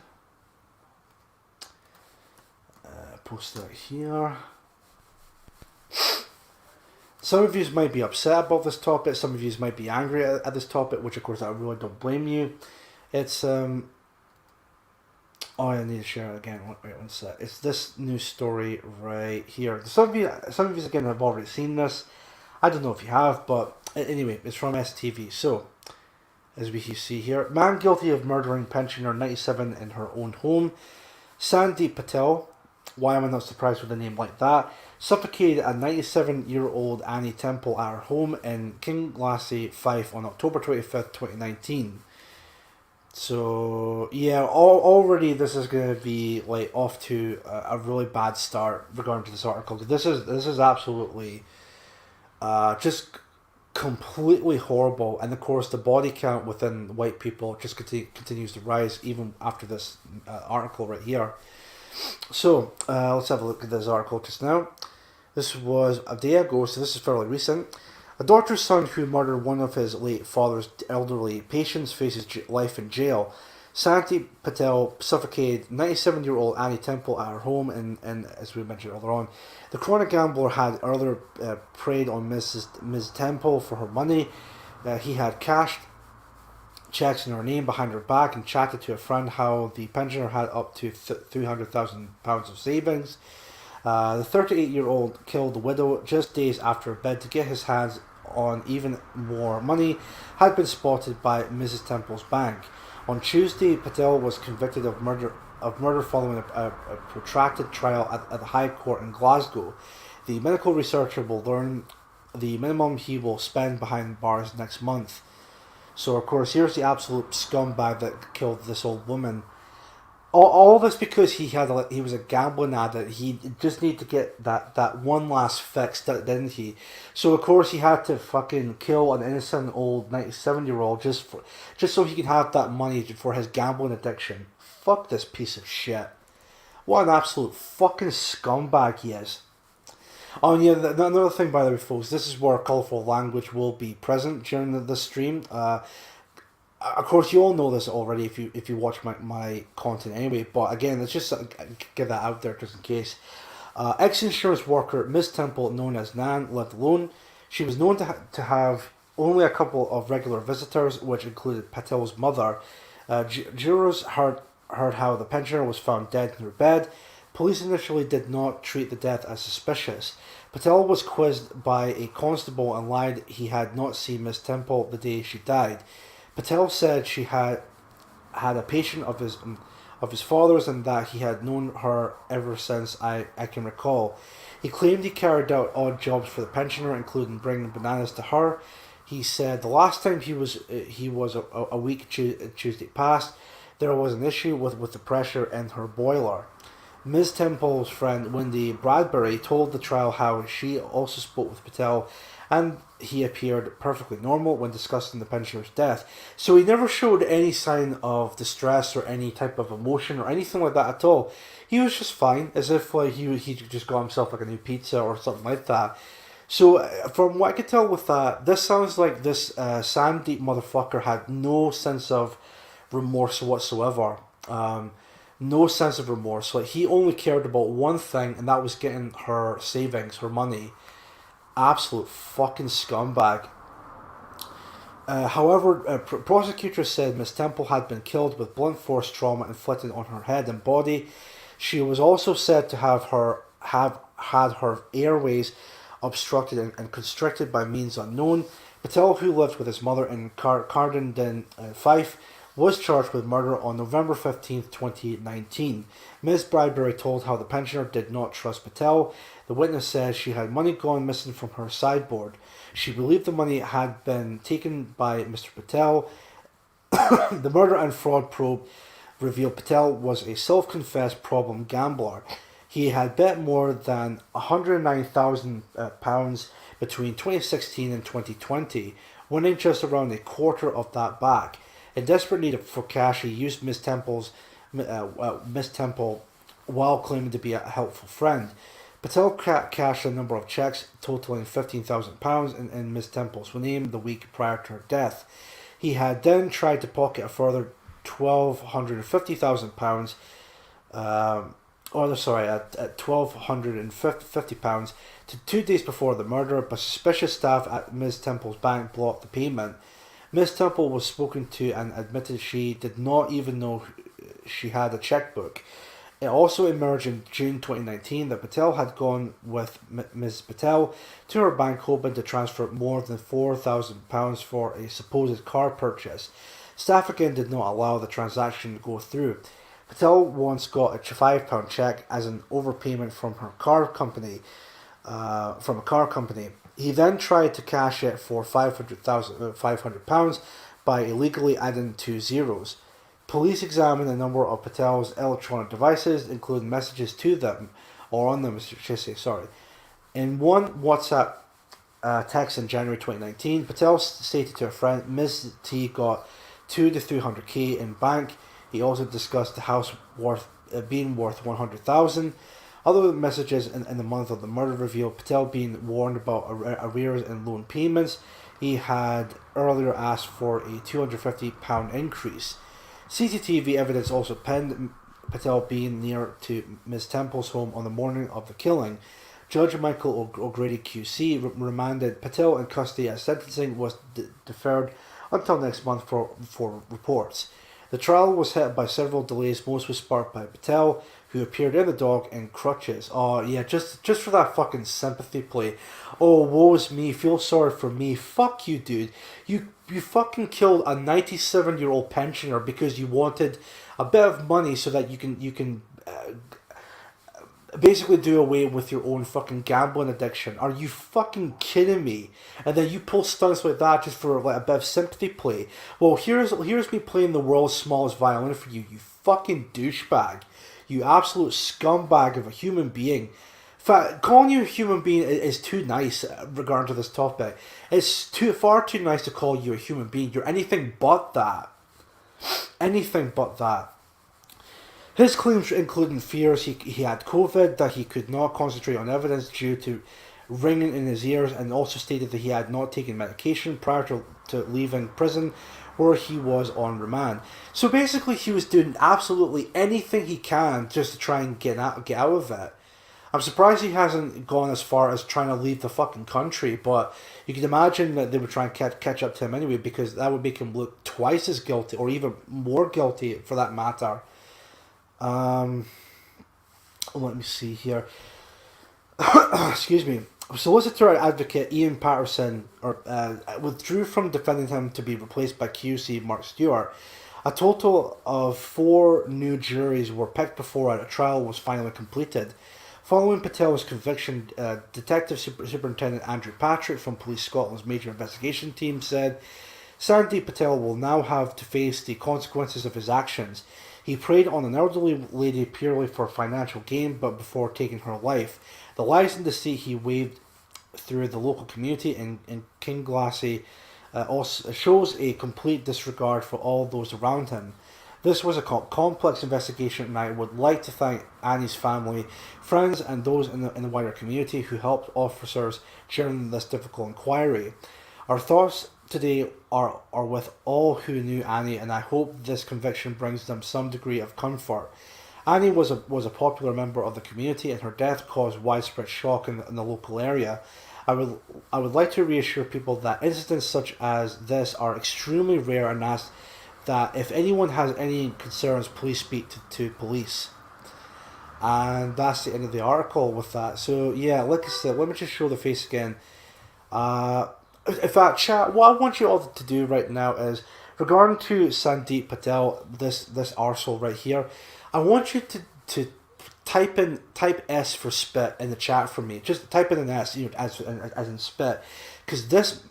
Post that here. Some of you might be upset about this topic. Some of you might be angry at this topic, which of course I really don't blame you. It's oh, I need to share it again. Wait one sec. It's this news story right here. Some of you again have already seen this. I don't know if you have, but anyway, it's from STV. So, as we see here, man guilty of murdering pensioner 97 in her own home. Sandeep Patel. Why am I not surprised with a name like that? Suffocated a 97-year-old Annie Temple at her home in Kinglassy, Fife on October 25th, 2019. So, yeah, already this is going to be like off to a really bad start regarding to this article. This is absolutely just completely horrible. And of course, the body count within white people just continues to rise even after this article right here. So, let's have a look at this article just now. This was a day ago, so this is fairly recent. A doctor's son who murdered one of his late father's elderly patients faces life in jail. Sandeep Patel suffocated 97-year-old Annie Temple at her home, and as we mentioned earlier on, the chronic gambler had earlier preyed on Ms. Temple for her money. He had cashed checks in her name behind her back and chatted to a friend how the pensioner had up to £300,000 of savings. The 38-year-old killed the widow just days after a bid to get his hands on even more money had been spotted by Mrs. Temple's bank. On Tuesday, Patel was convicted of murder following a protracted trial at the High Court in Glasgow. The medical researcher will learn the minimum he will spend behind bars next month. So of course, here's the absolute scumbag that killed this old woman. All this because he was a gambling addict. He just needed to get that one last fix, didn't he? So of course he had to fucking kill an innocent old 97-year-old just so he could have that money for his gambling addiction. Fuck this piece of shit. What an absolute fucking scumbag he is. Oh, and yeah, another thing, by the way, folks, this is where colourful language will be present during the stream. Of course, you all know this already if you watch my content anyway, but again, let's just get that out there just in case. Ex-insurance worker Miss Temple, known as Nan, lived alone. She was known to have only a couple of regular visitors, which included Patel's mother. Jurors heard how the pensioner was found dead in her bed. Police initially did not treat the death as suspicious. Patel was quizzed by a constable and lied he had not seen Miss Temple the day she died. Patel said she had a patient of his father's and that he had known her ever since I can recall. He claimed he carried out odd jobs for the pensioner, including bringing bananas to her. He said the last time he was a week Tuesday past, there was an issue with the pressure in her boiler. Ms. Temple's friend Wendy Bradbury told the trial how she also spoke with Patel and he appeared perfectly normal when discussing the pensioner's death. So he never showed any sign of distress or any type of emotion or anything like that at all. He was just fine, as if like he just got himself like a new pizza or something like that. So from what I could tell with that, this sounds like this Sandeep motherfucker had no sense of remorse whatsoever. No sense of remorse. Like, he only cared about one thing, and that was getting her savings, her money. Absolute fucking scumbag. However, prosecutors said Miss Temple had been killed with blunt force trauma inflicted on her head and body. She was also said to have had her airways obstructed and constricted by means unknown. Patel, who lived with his mother in Cardenden, Fife, was charged with murder on November 15th, 2019. Ms. Bradbury told how the pensioner did not trust Patel. The witness says she had money gone missing from her sideboard. She believed the money had been taken by Mr. Patel. The murder and fraud probe revealed Patel was a self-confessed problem gambler. He had bet more than £109,000 between 2016 and 2020, winning just around a quarter of that back. In desperate need for cash, he used Miss Temple while claiming to be a helpful friend. Patel cashed a number of checks totaling £15,000 in Miss Temple's name the week prior to her death. He had then tried to pocket a further £1,250,000, at £1,250 to 2 days before the murder, but suspicious staff at Miss Temple's bank blocked the payment. Miss Temple was spoken to and admitted she did not even know she had a checkbook. It also emerged in June 2019 that Patel had gone with Ms. Patel to her bank hoping to transfer more than £4,000 for a supposed car purchase. Staff again did not allow the transaction to go through. Patel once got a £5 check as an overpayment from her car company. He then tried to cash it for £500 by illegally adding 2 zeros. Police examined a number of Patel's electronic devices, including messages to them, or on them, I should say, sorry. In one WhatsApp text in January 2019, Patel stated to a friend, Ms. T got 2 to 300k in bank. He also discussed the house being worth 100,000. Other messages in the month of the murder revealed Patel being warned about arrears and loan payments. He had earlier asked for a £250 increase. CCTV evidence also pinned Patel being near to Ms. Temple's home on the morning of the killing. Judge Michael O'Grady QC remanded Patel in custody as sentencing was deferred until next month for reports. The trial was hit by several delays, most was sparked by Patel, who appeared in the dock in crutches. Oh yeah, just for that fucking sympathy play. Oh, woe is me, feel sorry for me. Fuck you, dude. You fucking killed a 97-year-old pensioner because you wanted a bit of money so that you can basically do away with your own fucking gambling addiction. Are you fucking kidding me? And then you pull stunts like that just for like a bit of sympathy play. Well, here's me playing the world's smallest violin for you, you fucking douchebag. You absolute scumbag of a human being. In fact, calling you a human being is too nice regarding to this topic. It's far too nice to call you a human being. You're anything but that. Anything but that. His claims including fears he had COVID, that he could not concentrate on evidence due to ringing in his ears, and also stated that he had not taken medication prior to leaving prison where he was on remand. So basically he was doing absolutely anything he can just to try and get out of it. I'm surprised he hasn't gone as far as trying to leave the fucking country, but you can imagine that they would try and catch up to him anyway, because that would make him look twice as guilty, or even more guilty for that matter. Let me see here. Excuse me. Solicitor advocate Ian Patterson withdrew from defending him to be replaced by QC Mark Stewart. A total of 4 new juries were picked before a trial was finally completed. Following Patel's conviction, Detective Superintendent Andrew Patrick from Police Scotland's major investigation team said, Sandeep Patel will now have to face the consequences of his actions. He preyed on an elderly lady purely for financial gain, but before taking her life. The lies and deceit he waved through the local community in Kinglassy also shows a complete disregard for all those around him. This was a complex investigation, and I would like to thank Annie's family, friends, and those in the wider community who helped officers during this difficult inquiry. Our thoughts today are with all who knew Annie, and I hope this conviction brings them some degree of comfort. Annie was a popular member of the community, and her death caused widespread shock in the local area. I would like to reassure people that incidents such as this are extremely rare, and ask that if anyone has any concerns, please speak to police. And that's the end of the article with that. So yeah, like I said, let me just show the face again. In fact, chat, what I want you all to do right now is, regarding to Sandeep Patel, this arsehole right here, I want you to type S for spit in the chat for me. Just type in an S, as in spit, because this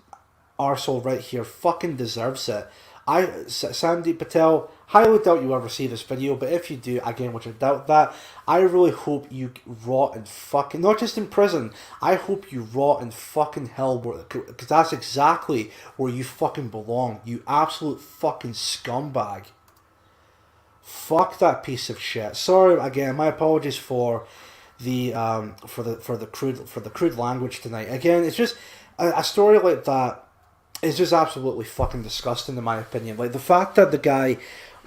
arsehole right here fucking deserves it. Sandeep Patel, highly doubt you ever see this video, but if you do, again, which I doubt that, I really hope you rot in fucking, not just in prison, I hope you rot in fucking hell, because that's exactly where you fucking belong, you absolute fucking scumbag. Fuck that piece of shit. Sorry again, my apologies for the crude language tonight. Again, it's just a story like that. It's just absolutely fucking disgusting in my opinion. Like the fact that the guy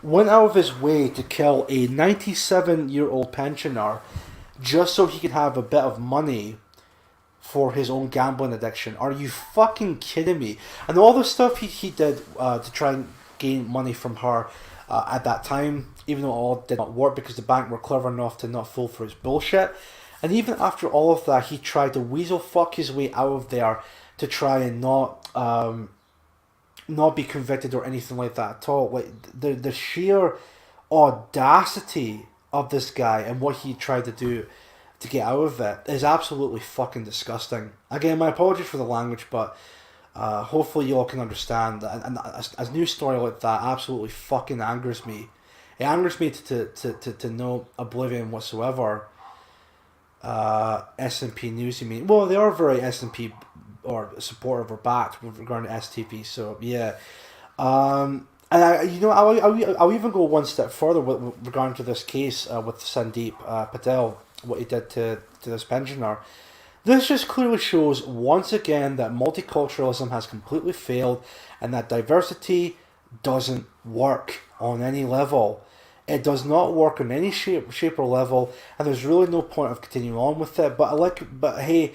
went out of his way to kill a 97-year-old pensioner just so he could have a bit of money for his own gambling addiction. Are you fucking kidding me? And all the stuff he did to try and gain money from her at that time, even though it all did not work because the bank were clever enough to not fall for his bullshit. And even after all of that, he tried to weasel fuck his way out of there to try and not be convicted or anything like that at all. Like the sheer audacity of this guy and what he tried to do to get out of it is absolutely fucking disgusting. Again, my apologies for the language, but hopefully you all can understand that. And a news story like that absolutely fucking angers me. It angers me to no oblivion whatsoever. SNP News, you mean? Well, they are very SNP or supportive or backed with regard to STP. So yeah, and I'll even go one step further with regard to this case with Sandeep Patel, what he did to this pensioner. This just clearly shows once again that multiculturalism has completely failed, and that diversity doesn't work on any level. It does not work on any shape or level, and there's really no point of continuing on with it. But hey,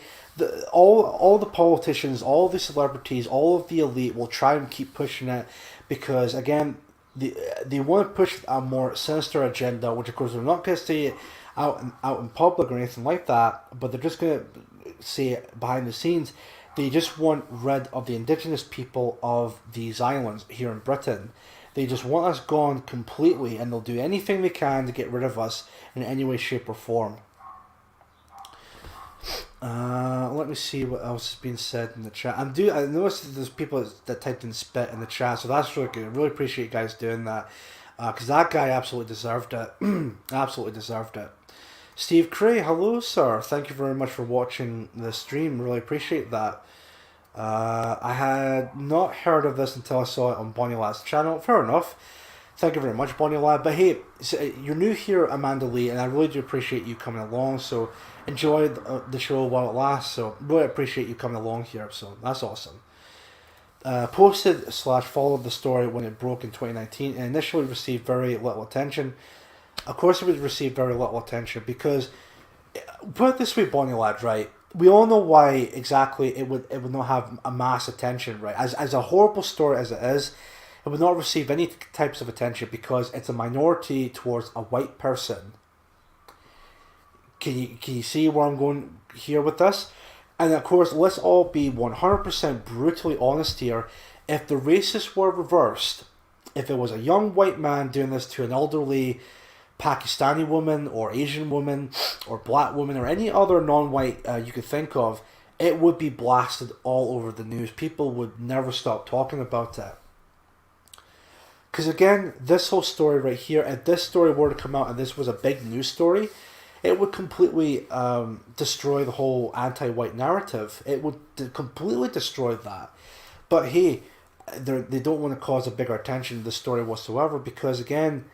all the politicians, all the celebrities, all of the elite will try and keep pushing it, because again, they want to push a more sinister agenda, which of course they're not going to say it out in public or anything like that, but they're just going to say it behind the scenes. They just want rid of the indigenous people of these islands here in Britain. They just want us gone completely, and they'll do anything they can to get rid of us in any way, shape or form. Let me see what else has been said in the chat. I noticed that there's people that typed in spit in the chat, so that's really good. I really appreciate you guys doing that, because that guy absolutely deserved it. Absolutely deserved it. Steve Cray, hello, sir. Thank you very much for watching the stream. Really appreciate that. I had not heard of this until I saw it on Bonnie Lad's channel. Fair enough. Thank you very much, Bonnie Lad. But hey, you're new here, Amanda Lee, and I really do appreciate you coming along. So enjoy the show while it lasts. So really appreciate you coming along here. So that's awesome. Posted / followed the story when it broke in 2019 and initially received very little attention. Of course, it would receive very little attention because, put it this way, Bonnie Lad, right? We all know why exactly it would not have a mass attention, right? As a horrible story as it is, it would not receive any types of attention because it's a minority towards a white person. Can you see where I'm going here with this? And of course, let's all be 100% brutally honest here. If the races were reversed, if it was a young white man doing this to an elderly Pakistani woman or Asian woman or black woman or any other non-white you could think of, it would be blasted all over the news. People would never stop talking about it. Because again, this whole story right here, if this story were to come out and this was a big news story, it would completely destroy the whole anti-white narrative. It would completely destroy that. But hey, they don't want to cause a bigger attention to the story whatsoever because again,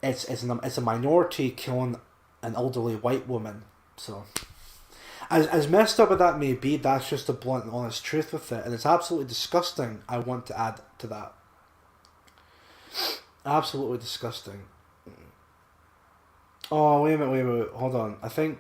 it's a minority killing an elderly white woman. So, as messed up as that may be, that's just the blunt and honest truth with it, and it's absolutely disgusting. I want to add to that. Absolutely disgusting. Oh, wait a minute, hold on. I think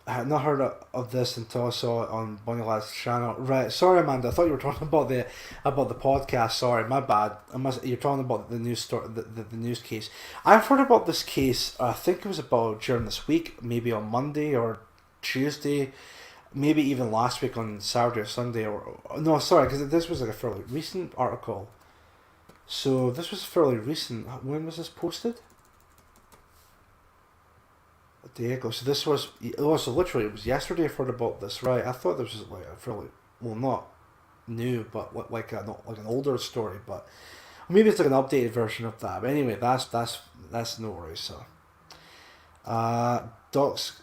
I had not heard of this until I saw it on Bonnie Lad's channel. Right, sorry Amanda, I thought you were talking about the podcast. Sorry, my bad. You're talking about the news story, the news case. I've heard about this case. I think it was about during this week, maybe on Monday or Tuesday, maybe even last week on Saturday or Sunday. Or no, sorry, because this was like a fairly recent article. So this was fairly recent. When was this posted? A day ago. So this was, so literally it was yesterday I heard about this, right? I thought this was like a fairly, well, not new, but like an older story, but maybe it's like an updated version of that. But anyway, that's no worries. So, Doc's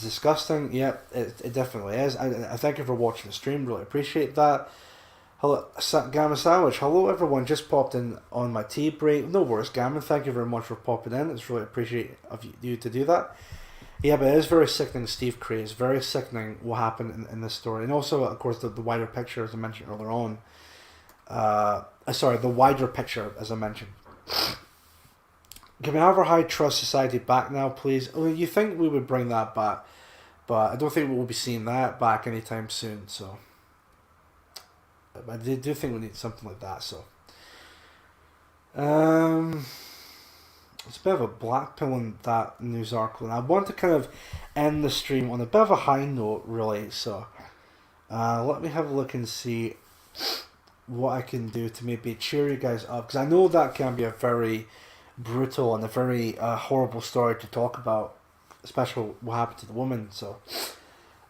disgusting. Yeah, it definitely is. I thank you for watching the stream. Really appreciate that. Hello, Gammon Sandwich. Hello, everyone. Just popped in on my tea break. No worries, Gammon. Thank you very much for popping in. It's really appreciate of you to do that. Yeah, but it is very sickening, Steve Cray. It's very sickening what happened in this story. And also, of course, the wider picture, as I mentioned earlier on. Sorry, the wider picture, as I mentioned. Can we have our high trust society back now, please? Oh, you think we would bring that back, but I don't think we'll be seeing that back anytime soon, so... I do think we need something like that, so... It's a bit of a black pill in that news article, and I want to kind of end the stream on a bit of a high note, really, so... let me have a look and see what I can do to maybe cheer you guys up, because I know that can be a very brutal and a very horrible story to talk about, especially what happened to the woman, so...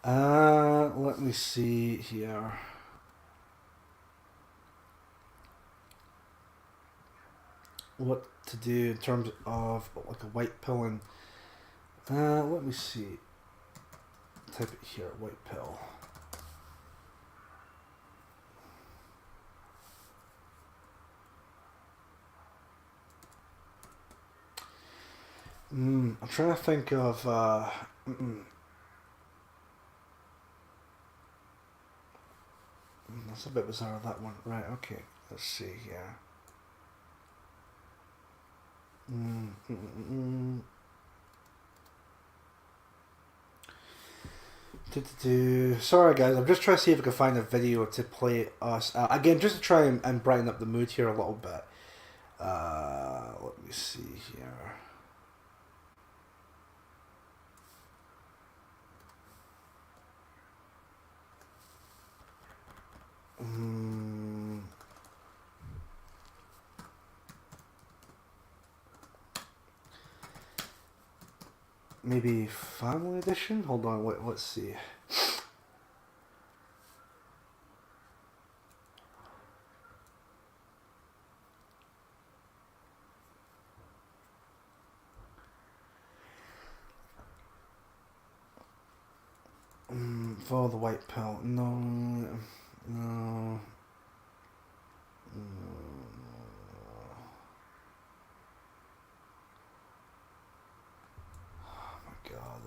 let me see here... what to do in terms of like a white pill and let me see, type it here, white pill. I'm trying to think of that's a bit bizarre, that one. Right, okay, let's see here. Sorry guys, I'm just trying to see if I can find a video to play us again, just to try and brighten up the mood here a little bit. Let me see here. maybe family edition. Hold on, let's see. Follow the white pill. No, no. God,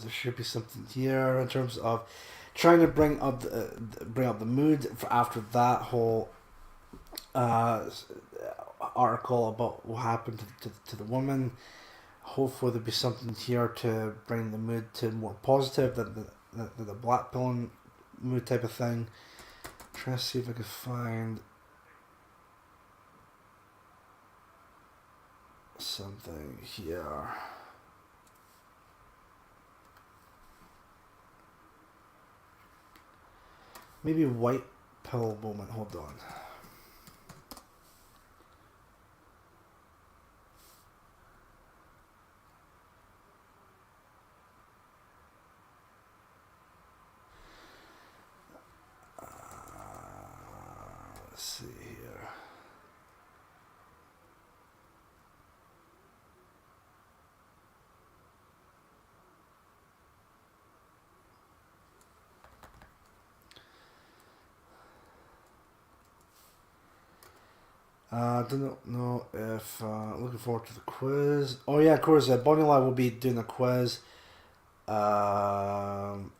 there should be something here in terms of trying to bring up the mood for after that whole article about what happened to the woman. Hopefully there'll be something here to bring the mood to more positive than the black pill mood type of thing. Trying to see if I can find something here. Maybe white pill moment. Hold on. Let's see here. I don't know if looking forward to the quiz. Oh yeah, of course. Bonnie Lad will be doing a quiz on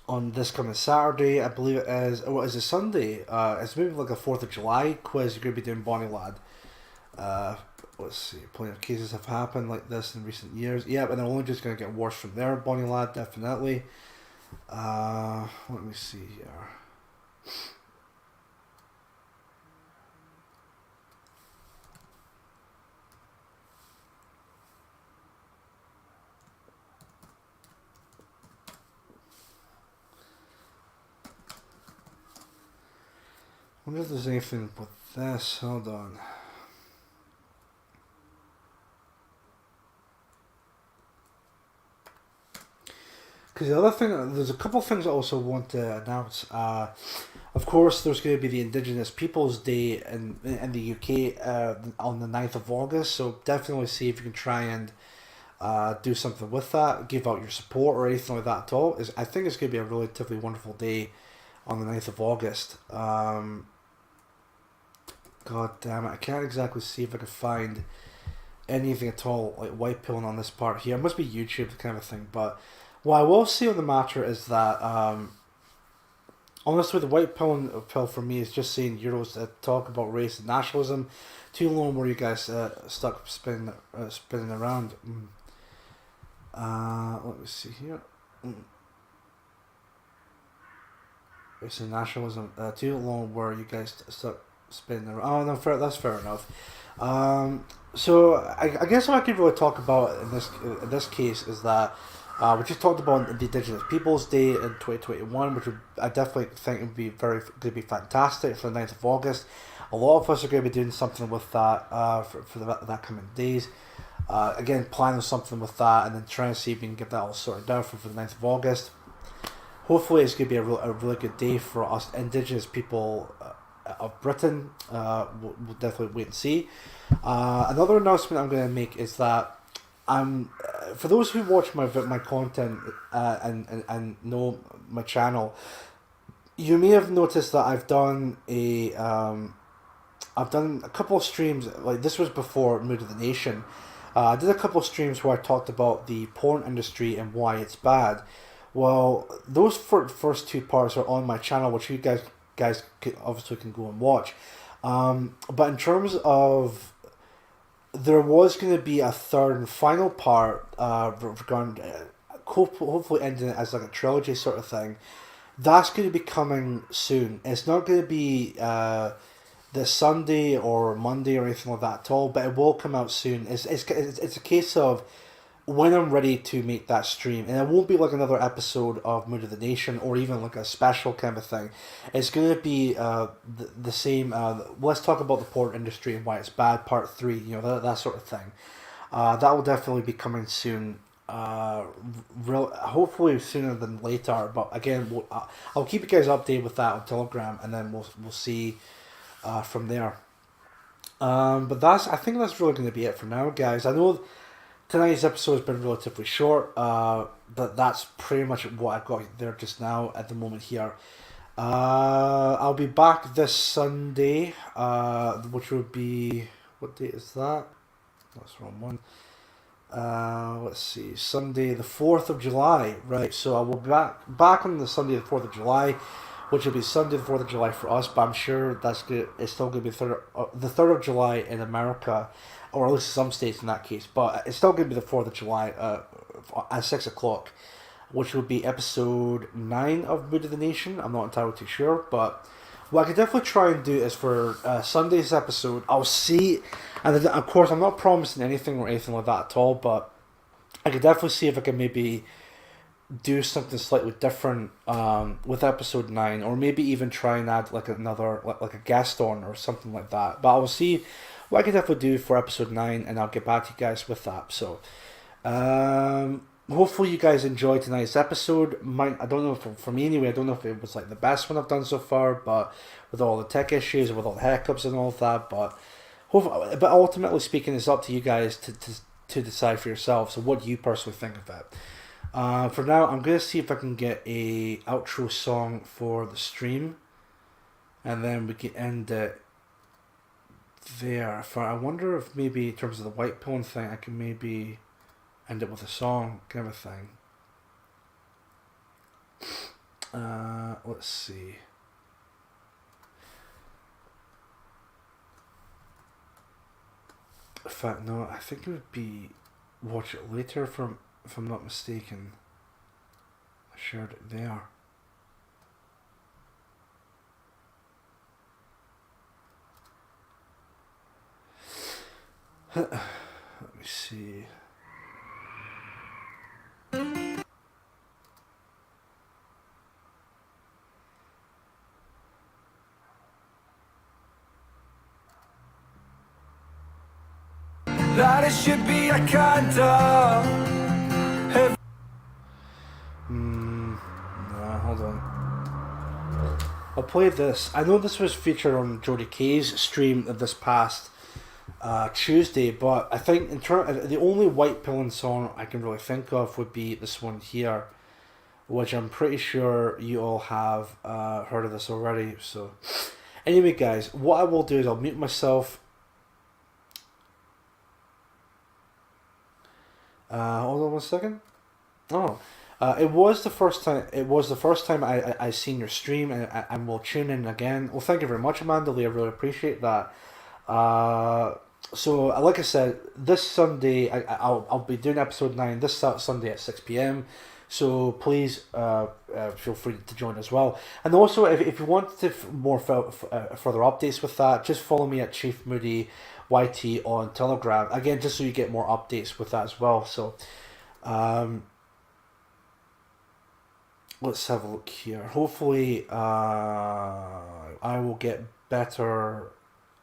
this coming Saturday. I believe it is. What is it? Sunday. It's maybe like a 4th of July quiz. You're gonna be doing Bonnie Lad. Let's see. Plenty of cases have happened like this in recent years. Yeah, and they're only just gonna get worse from there. Bonnie Lad, definitely. Let me see here. I wonder if there's anything with this. Hold on. Because the other thing, there's a couple of things I also want to announce. Of course, there's going to be the Indigenous Peoples Day in the UK on the 9th of August. So definitely see if you can try and do something with that. Give out your support or anything like that at all. I think it's going to be a relatively wonderful day on the 9th of August. God damn it, I can't exactly see if I can find anything at all like white pilling on this part here. It must be YouTube kind of thing, but what I will say on the matter is that honestly the white pill for me is just seeing Euros talk about race and nationalism. Too long were you guys stuck spinning around. Let me see here. Race and nationalism. Too long were you guys stuck spinning around. Oh no, that's fair enough. So I guess what I could really talk about in this case is that we just talked about the Indigenous Peoples Day in 2021, which I definitely think would be going to be fantastic for the 9th of August. A lot of us are going to be doing something with that for that coming days. Again, planning something with that and then trying to see if we can get that all sorted out for the 9th of August. Hopefully it's going to be a really good day for us Indigenous people of Britain. We'll definitely wait and see. Another announcement I'm going to make is that for those who watch my content and know my channel, you may have noticed that I've done a couple of streams. Like this was before Mood of the Nation. I did a couple of streams where I talked about the porn industry and why it's bad. Well, those first two parts are on my channel, which you guys obviously can go and watch. But in terms of, there was going to be a third and final part regarding hopefully ending it as like a trilogy sort of thing. That's going to be coming soon. It's not going to be this Sunday or Monday or anything like that at all, but it will come out soon. It's a case of when I'm ready to make that stream, and it won't be like another episode of Mood of the Nation or even like a special kind of thing. It's going to be the same. Let's talk about the porn industry and why it's bad, part 3. You know, that sort of thing. That will definitely be coming soon. Hopefully sooner than later. But again, I'll keep you guys updated with that on Telegram, and then we'll see from there. But I think that's really going to be it for now, guys. I know tonight's episode has been relatively short, but that's pretty much what I've got there just now at the moment here. I'll be back this Sunday, which would be, what date is that? That's the wrong one. Let's see, Sunday the 4th of July, right? So I will be back on the Sunday the 4th of July, which will be Sunday the 4th of July for us, but I'm sure it's still going to be the 3rd of July in America, or at least some states in that case, but it's still going to be the 4th of July at 6 o'clock, which will be episode 9 of Mood of the Nation. I'm not entirely too sure, but what I could definitely try and do is for Sunday's episode, I'll see, and of course I'm not promising anything or anything like that at all, but I could definitely see if I can maybe do something slightly different with episode 9, or maybe even try and add like a guest on or something like that. But I will see what I can definitely do for episode 9, and I'll get back to you guys with that. So hopefully you guys enjoyed tonight's episode. I don't know if, for me anyway, I don't know if it was like the best one I've done so far, but with all the tech issues, with all the hiccups and all of that, but ultimately speaking, it's up to you guys to decide for yourselves. So what do you personally think of it? For now, I'm going to see if I can get a outro song for the stream, and then we can end it there. I wonder if maybe in terms of the white pill thing, I can maybe end it with a song kind of a thing. Let's see. In fact, no, I think it would be Watch It Later if I'm not mistaken. I shared it there. Let me see. That it should be a kinda. No, hold on. I'll play this. I know this was featured on Jody K's stream of this past Tuesday, but I think the only white pilling song I can really think of would be this one here, which I'm pretty sure you all have heard of this already. So anyway, guys, what I will do is I'll mute myself. Hold on one second. Oh, it was the first time. It was the first time I seen your stream, and we'll tune in again. Well, thank you very much, Amanda Lee. I really appreciate that. So, like I said, this Sunday I'll be doing episode 9 this Sunday at 6 p.m. So please feel free to join as well. And also, if you want to more further updates with that, just follow me at Chief Moody YT on Telegram. Again, just so you get more updates with that as well. So, let's have a look here. Hopefully, I will get better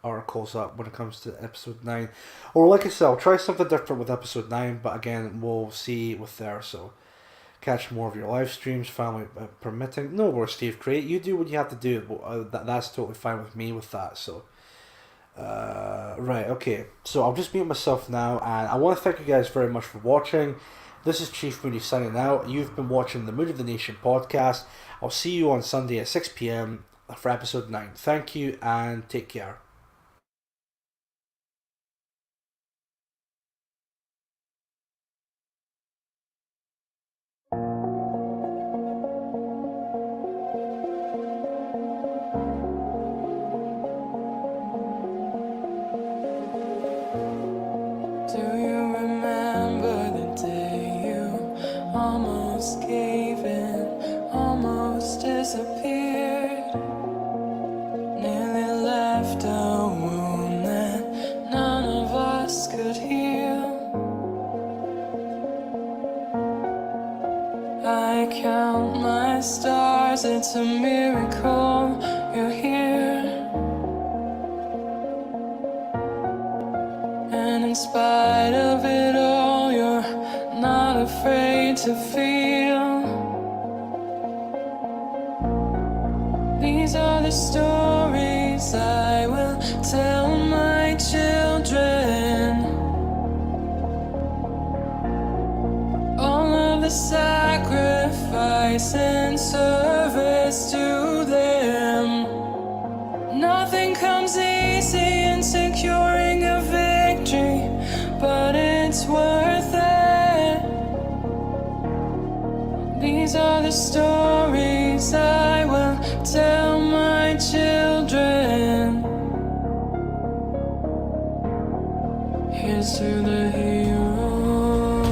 articles up when it comes to episode 9. Or like I said, I'll try something different with episode 9, but again, we'll see with there. So, catch more of your live streams, family permitting. No worries, Steve. Great. You do what you have to do. That's totally fine with me with that. So, right, okay. So I'll just mute myself now, and I want to thank you guys very much for watching. This is Chief Moody signing out. You've been watching the Mood of the Nation podcast. I'll see you on Sunday at 6 p.m. for episode 9. Thank you, and take care. Do you remember the day you almost gave in, almost disappeared? Nearly left a wound that none of us could heal. I count my stars, it's a miracle you're here. And And in spite of it all, you're not afraid to feel. These are the stories I will tell my children. All of the sacrifice and service to them. Nothing comes easy in securing a victory, but it's worth it. These are the stories I will tell my children. Here's to the heroes.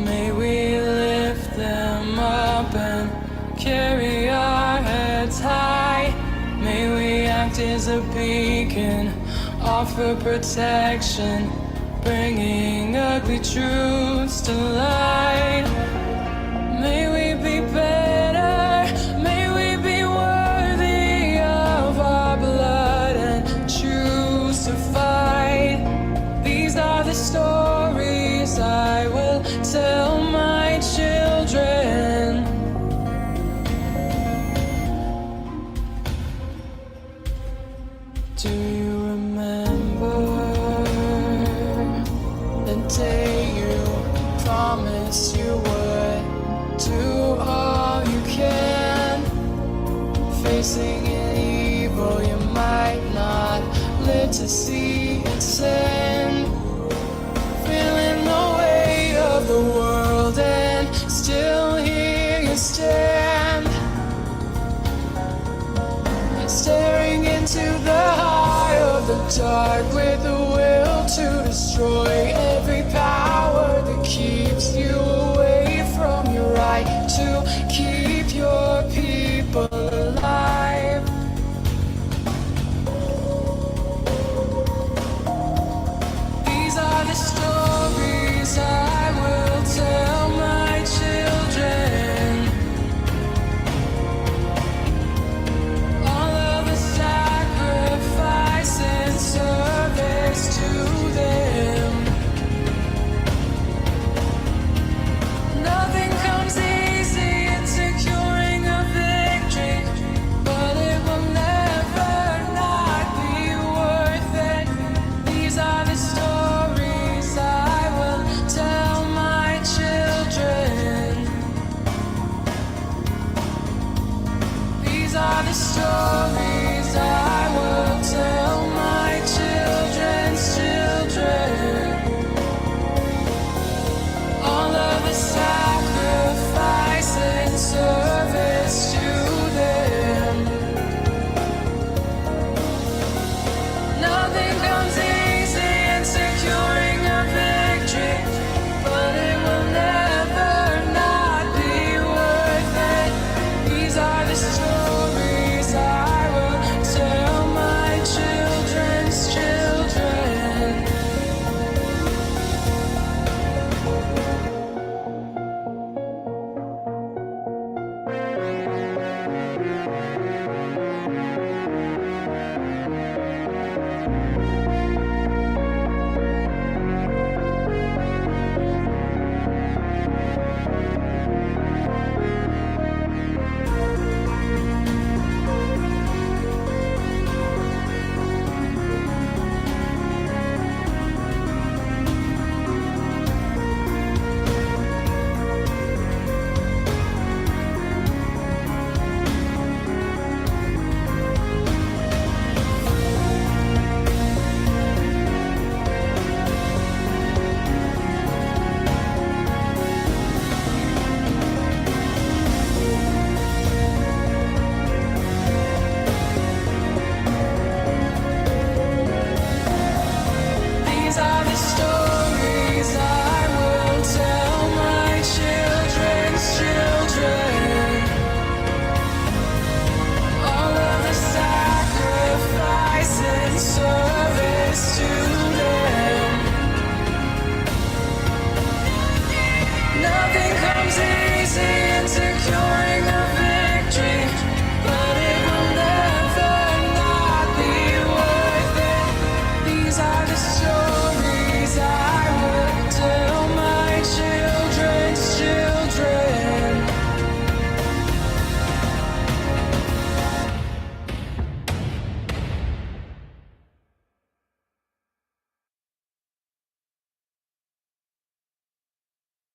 May we lift them up and carry our heads high. May we act as a beacon, offer protection, bringing ugly truths to light. May we be better, may we be worthy of our blood and choose to fight. These are the stories I will tell my children. Do you remember the day you promised you would do all you can? Facing an evil you might not live to see its end. Feeling the weight of the world and still here you stand. Staring into the eye of the dark with the will to destroy every power that keeps you